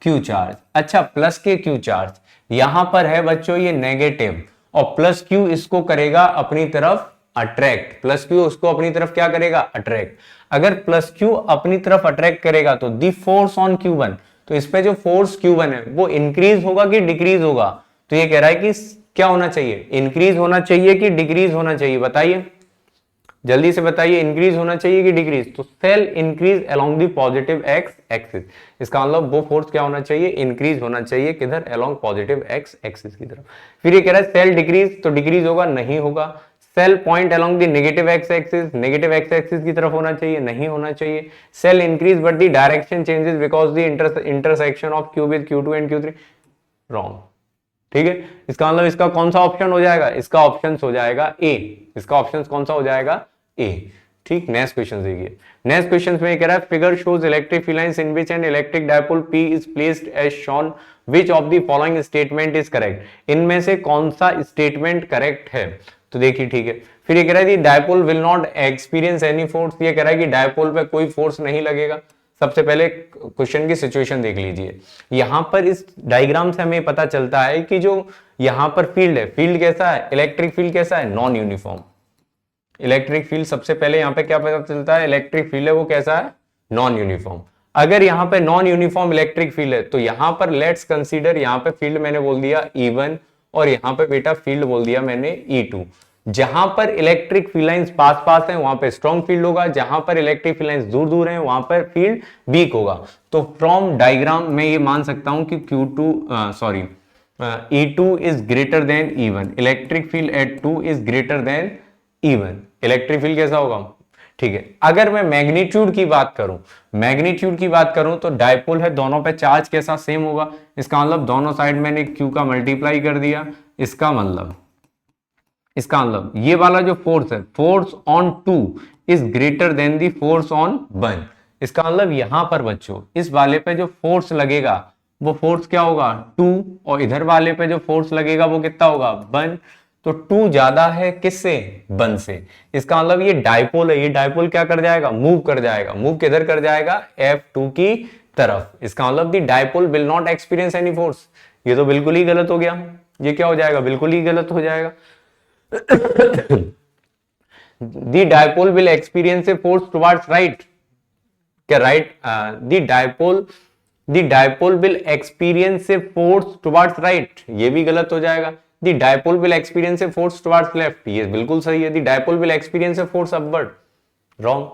Q चार्ज। अच्छा, प्लस के Q चार्ज यहां पर है बच्चों ये नेगेटिव, और प्लस Q इसको करेगा अपनी तरफ अट्रैक्ट। प्लस Q उसको अपनी तरफ क्या करेगा, अट्रैक्ट। अगर प्लस Q अपनी तरफ अट्रैक्ट करेगा तो दी फोर्स ऑन Q1, तो इस पे जो फोर्स Q1 है वो इंक्रीज होगा कि डिक्रीज होगा। तो ये कह रहा है कि क्या होना चाहिए, इंक्रीज होना चाहिए कि डिक्रीज होना चाहिए, बताइए जल्दी से बताइए, इंक्रीज होना चाहिए कि डिक्रीज। तो cell increase along the positive x axis. इसका मतलब वो फोर्स क्या होना चाहिए, इंक्रीज होना चाहिए किधर, अलोंग पॉजिटिव एक्स एक्सिस की तरफ। फिर ये कह रहा है सेल डिक्रीज, तो डिक्रीज होगा, नहीं होगा। Cell point along the negative x axis, negative x axis की तरफ होना चाहिए, नहीं होना चाहिए। Cell increase but the direction changes because the intersection of Q with Q2 and Q3, wrong. ठीक है, इसका मतलब इसका कौन सा ऑप्शन हो जाएगा, इसका ऑप्शन हो जाएगा ए। इसका ऑप्शन कौन सा हो जाएगा, ए। ठीक, नेक्स्ट क्वेश्चन देखिए। नेक्स्ट क्वेश्चन में कह रहा है figure shows electric field lines in which an electric dipole P is placed as shown, which of the following statement is correct. इनमें से कौन सा स्टेटमेंट करेक्ट है, तो देखिए ठीक है। फिर ये कह रहा है dipole will not experience any force. ये कह रहा है कि डायपोल पे कोई फोर्स नहीं लगेगा। सबसे पहले क्वेश्चन की सिचुएशन देख लीजिए। यहां पर इस डायग्राम से हमें पता चलता है कि जो यहां पर फील्ड है, फील्ड कैसा है, इलेक्ट्रिक फील्ड कैसा है, नॉन यूनिफॉर्म। इलेक्ट्रिक फील्ड सबसे पहले यहां पे क्या पता चलता है, इलेक्ट्रिक फील्ड है वो कैसा है, नॉन यूनिफॉर्म। अगर यहां पे नॉन यूनिफॉर्म इलेक्ट्रिक फील्ड है तो यहां पर लेट्स कंसीडर, यहां पे फील्ड मैंने बोल दिया E1 और यहां पे बेटा फील्ड बोल दिया मैंने E2। जहां पर इलेक्ट्रिक फील्ड लाइंस पास पास है वहां पे स्ट्रॉन्ग फील्ड होगा, जहां पर इलेक्ट्रिक फील्ड लाइंस दूर दूर है वहां पर फील्ड वीक होगा। तो फ्रॉम डायग्राम मैं ये मान सकता हूं कि Q2 sorry E2 is greater than E1, electric field at 2 is greater than E1, electric field कैसा होगा? ठीक है, अगर मैं मैग्नीट्यूड की बात करूं, मैग्नीट्यूड की बात करूं तो डायपोल है, दोनों पे चार्ज कैसा सेम होगा, इसका मतलब दोनों साइड मैंने Q का मल्टीप्लाई कर दिया, इसका मतलब ये वाला जो फोर्स है, force on 2 is greater than the force on 1, इसका मतलब यहां पर बच्चों इस वाले पे जो फोर्स लगेगा वो फोर्स क्या होगा 2, और इधर वाले पे जो फोर्स लगेगा वो कितना होगा 1, तो 2 ज्यादा है किससे 1 से, इसका मतलब ये डायपोल है, ये डायपोल क्या कर जाएगा मूव कर जाएगा, मूव किधर कर जाएगा F2 की तरफ, इसका मतलब the dipole will not experience any force, ये तो बिल्कुल ही गलत हो गया, ये क्या हो जाएगा बिल्कुल ही गलत हो जाएगा। The dipole will experience a force towards right, क्या right? the dipole will experience a force towards right, ये भी गलत हो जाएगा। The dipole will experience a force towards left, ये बिल्कुल सही है। The dipole will experience a force upward, wrong।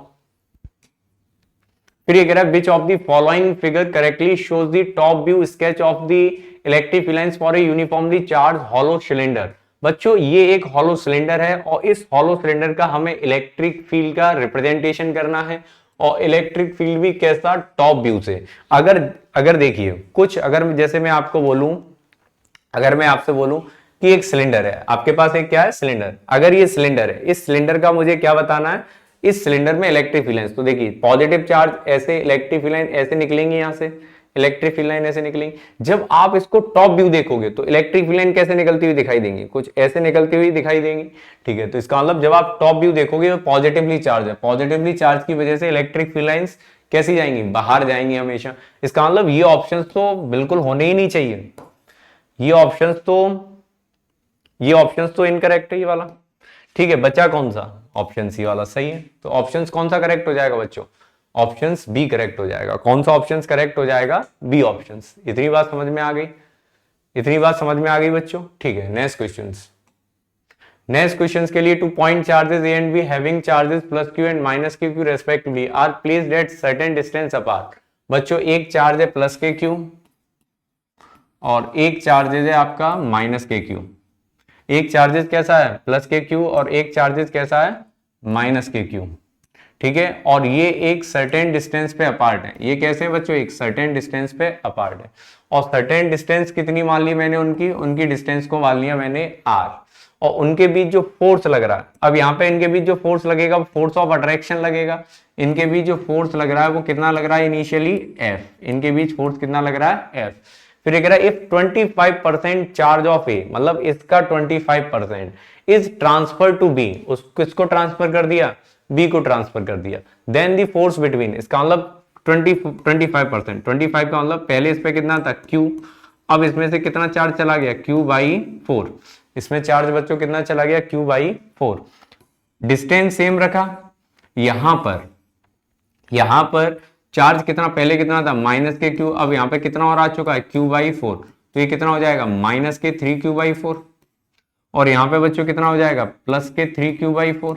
फिर ये कह रहा है which of the following figure correctly shows the top view sketch of the electric field lines for a uniformly charged hollow cylinder। बच्चों ये एक हॉलो सिलेंडर है और इस हॉलो सिलेंडर का हमें इलेक्ट्रिक फील्ड का रिप्रेजेंटेशन करना है, और इलेक्ट्रिक फील्ड भी कैसा टॉप व्यू से। अगर देखिए कुछ, अगर जैसे मैं आपको बोलूं, अगर मैं आपसे बोलूं कि एक सिलेंडर है, आपके पास एक क्या है सिलेंडर, अगर ये सिलेंडर है, इस सिलेंडर का मुझे क्या बताना है, इस सिलेंडर में इलेक्ट्रिक फील्ड लाइंस, तो देखिए पॉजिटिव चार्ज ऐसे, इलेक्ट्रिक फील्ड लाइन ऐसे निकलेंगी, यहां से इलेक्ट्रिक फील्ड लाइन ऐसे निकलेंगी। जब आप इसको टॉप व्यू देखोगे तो इलेक्ट्रिक फील्ड लाइन कैसे निकलती हुई दिखाई देंगी, कुछ ऐसे निकलती हुई दिखाई देंगी, ठीक है। तो इसका मतलब जब आप टॉप व्यू देखोगे तो पॉजिटिवली चार्ज है, पॉजिटिवली चार्ज की वजह से इलेक्ट्रिक फील्ड लाइंस कैसी जाएंगी, बाहर जाएंगी हमेशा। इसका मतलब ये ऑप्शंस तो बिल्कुल होने ही नहीं चाहिए, ये ऑप्शंस तो इनकरेक्ट है ये वाला, ठीक है। बचा कौन सा, ऑप्शन सी वाला सही है। तो ऑप्शंस कौन सा करेक्ट हो जाएगा बच्चों, ऑप्शंस बी करेक्ट हो जाएगा। कौन सा ऑप्शंस करेक्ट हो जाएगा, बी ऑप्शंस। इतनी बात समझ में आ गई, इतनी बात समझ में आ गई बच्चों, ठीक है। नेक्स्ट क्वेश्चंस के लिए 2 point charges A and B having charges plus Q and minus Q respectively are placed at certain distance apart. बच्चों एक चार्ज है प्लस के क्यू और एक चार्जेस है आपका माइनस के क्यू। एक चार्जेस कैसा है प्लस के क्यू और एक चार्जेस कैसा है माइनस के क्यू, ठीक है। और ये एक सर्टेन डिस्टेंस पे अपार्ट है, ये कैसे बच्चों एक सर्टेन डिस्टेंस पे अपार्ट है। और सर्टेन डिस्टेंस कितनी मान ली मैंने, उनकी डिस्टेंस को मान लिया मैंने r, और उनके बीच जो फोर्स लग रहा है, अब यहाँ पे इनके बीच जो फोर्स लगेगा फोर्स ऑफ अट्रैक्शन लगेगा, इनके बीच जो फोर्स लग रहा है वो कितना लग रहा है इनिशियली f, इनके बीच फोर्स कितना लग रहा है f। फिर कह रहा है इफ 25% चार्ज ऑफ ए, मतलब इसका 25% इज ट्रांसफर टू बी, उसको किसको ट्रांसफर कर दिया, बी को ट्रांसफर कर दिया, देन दी फोर्स बिटवीन, इसका मतलब 25%, 25 का मतलब पहले इस पे कितना था Q, अब इसमें से कितना चार्ज चला गया Q/4, इसमें चार्ज बच्चों कितना चला गया Q/4। डिस्टेंस सेम रखा, यहां पर चार्ज कितना, पहले कितना था माइनस के क्यू, अब यहां पे कितना और आ चुका है Q/4, तो ये कितना हो जाएगा माइनस के 3Q/4, और यहां पे बच्चों कितना हो जाएगा प्लस के 3Q/4,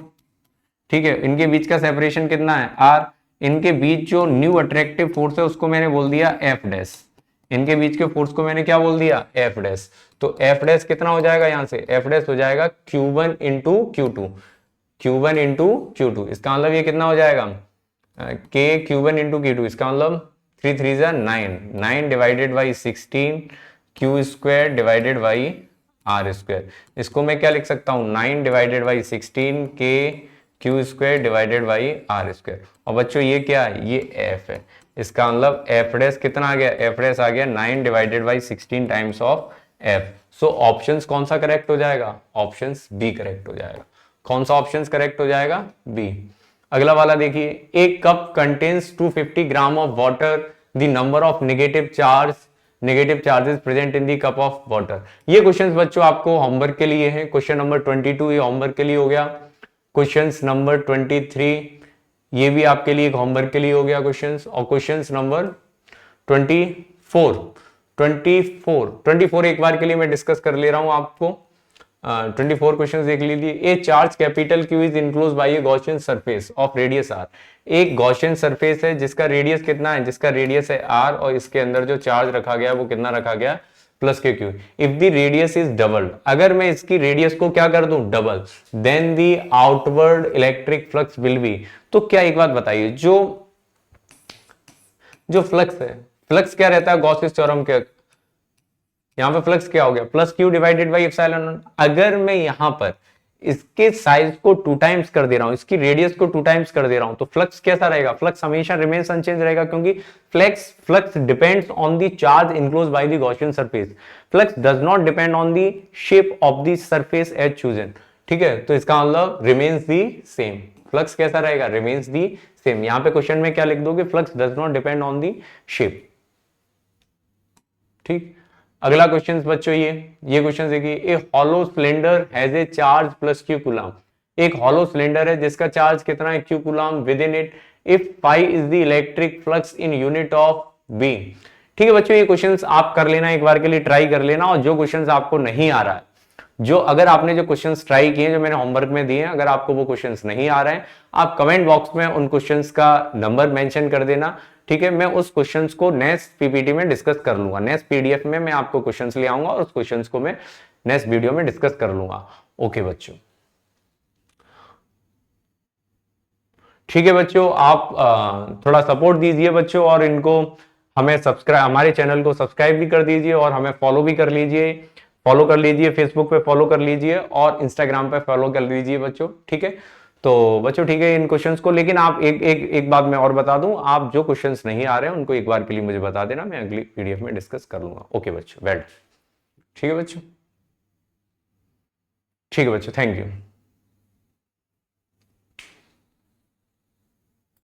ठीक है। इनके बीच का सेपरेशन कितना है r, इनके बीच जो न्यू अट्रैक्टिव फोर्स है उसको मैंने बोल दिया F डैश, इनके बीच के फोर्स को मैंने क्या बोल दिया F डैश, तो F डैश कितना हो जाएगा यहां से, F डैश हो जाएगा Q1 into Q2, Q1 into Q2, इसका मतलब ये कितना हो जाएगा K Q1 इंटू Q2, इसका मतलब 3 3 9, 9 divided by 16 Q square divided by R square. इसको मैं क्या लिख सकता हूँ 9 divided by 16 K Q square divided by R square. और बच्चों ये क्या है, ये F है, इसका मतलब F डैश कितना आ गया, F डैश आ गया 9 divided by 16 times of F। So options कौन सा करेक्ट हो जाएगा, ऑप्शंस बी करेक्ट हो जाएगा। कौन सा ऑप्शंस करेक्ट हो जाएगा, बी। अगला वाला देखिए, एक cup contains 250 gram of water, the number of negative charges present in the cup of water. ये क्वेश्चंस बच्चों आपको होमवर्क के लिए है। क्वेश्चन नंबर 22 ये होमवर्क के लिए हो गया, क्वेश्चंस नंबर 23 ये भी आपके लिए एक होमवर्क के लिए हो गया क्वेश्चंस, और क्वेश्चंस नंबर 24 एक बार के लिए मैं डिस्कस कर ले रहा हूं आपको। 24 क्वेश्चन देख लीजिए। A charge capital Q is enclose by a Gaussian surface of radius R. एक गॉसियन सरफेस है जिसका रेडियस कितना है, जिसका रेडियस है आर, और इसके अंदर जो चार्ज रखा गया वो कितना रखा गया plus K Q. If the radius is doubled, अगर मैं इसकी रेडियस को क्या कर दूं double, then the outward electric flux will be. तो क्या एक बात बताइए, जो फ्लक्स है, फ्लक्स क्या रहता है गॉसेस थ्योरम के, यहां पे फ्लक्स क्या हो गया plus Q divided by epsilon naught. अगर मैं यहां पर इसके साइज को 2 टाइम्स कर दे रहा हूं, इसकी रेडियस को 2 टाइम्स कर दे रहा हूं, तो फ्लक्स कैसा रहेगा, फ्लक्स हमेशा रिमेन्स अनचेंज रहेगा, क्योंकि flux depends on the charge enclosed by the Gaussian surface. Flux does not depend on the shape of the surface as chosen. ठीक है, तो इसका मतलब रिमेन्स दी सेम। फ्लक्स कैसा रहेगा, रिमेन्स दी सेम। यहां पे क्वेश्चन में क्या लिख दोगे, flux does not depend on the shape. ठीक, अगला क्वेश्चन बच्चों ये क्वेश्चन देखिए, a hollow cylinder has a charge plus q coulomb. एक हॉलो सिलेंडर है जिसका चार्ज कितना है, q coulomb within it, if phi is the electric flux in unit of b. ठीक है बच्चों, ये क्वेश्चंस आप कर लेना, एक बार के लिए ट्राई कर लेना, और जो क्वेश्चंस आपको नहीं आ रहा है, जो अगर आपने जो क्वेश्चंस ट्राई किए जो मैंने होमवर्क में दिए हैं, अगर आपको वो क्वेश्चंस नहीं आ रहे हैं, आप कमेंट बॉक्स में उन क्वेश्चंस का नंबर मेंशन कर देना। ठीक है, मैं उस क्वेश्चंस को नेक्स्ट पीपीटी में डिस्कस कर लूंगा, नेक्स्ट पीडीएफ में मैं आपको क्वेश्चंस ले आऊंगा और उस क्वेश्चंस को मैं नेक्स्ट वीडियो में डिस्कस कर लूंगा। ओके बच्चों, ठीक है बच्चों, आप थोड़ा सपोर्ट दीजिए बच्चों, और इनको हमें सब्सक्राइब, हमारे चैनल को सब्सक्राइब भी कर दीजिए, और हमें फॉलो भी कर लीजिए, फॉलो कर लीजिए, फेसबुक पे फॉलो कर लीजिए, और इंस्टाग्राम पे फॉलो कर लीजिए बच्चों। ठीक है, तो बच्चों ठीक है, इन क्वेश्चंस को, लेकिन आप एक बात मैं और बता दूं, आप जो क्वेश्चंस नहीं आ रहे हैं उनको एक बार के लिए मुझे बता देना, मैं अगली पीडीएफ में डिस्कस कर लूंगा। ओके बच्चों, वेल ठीक है बच्चों, ठीक है बच्चों, थैंक यू।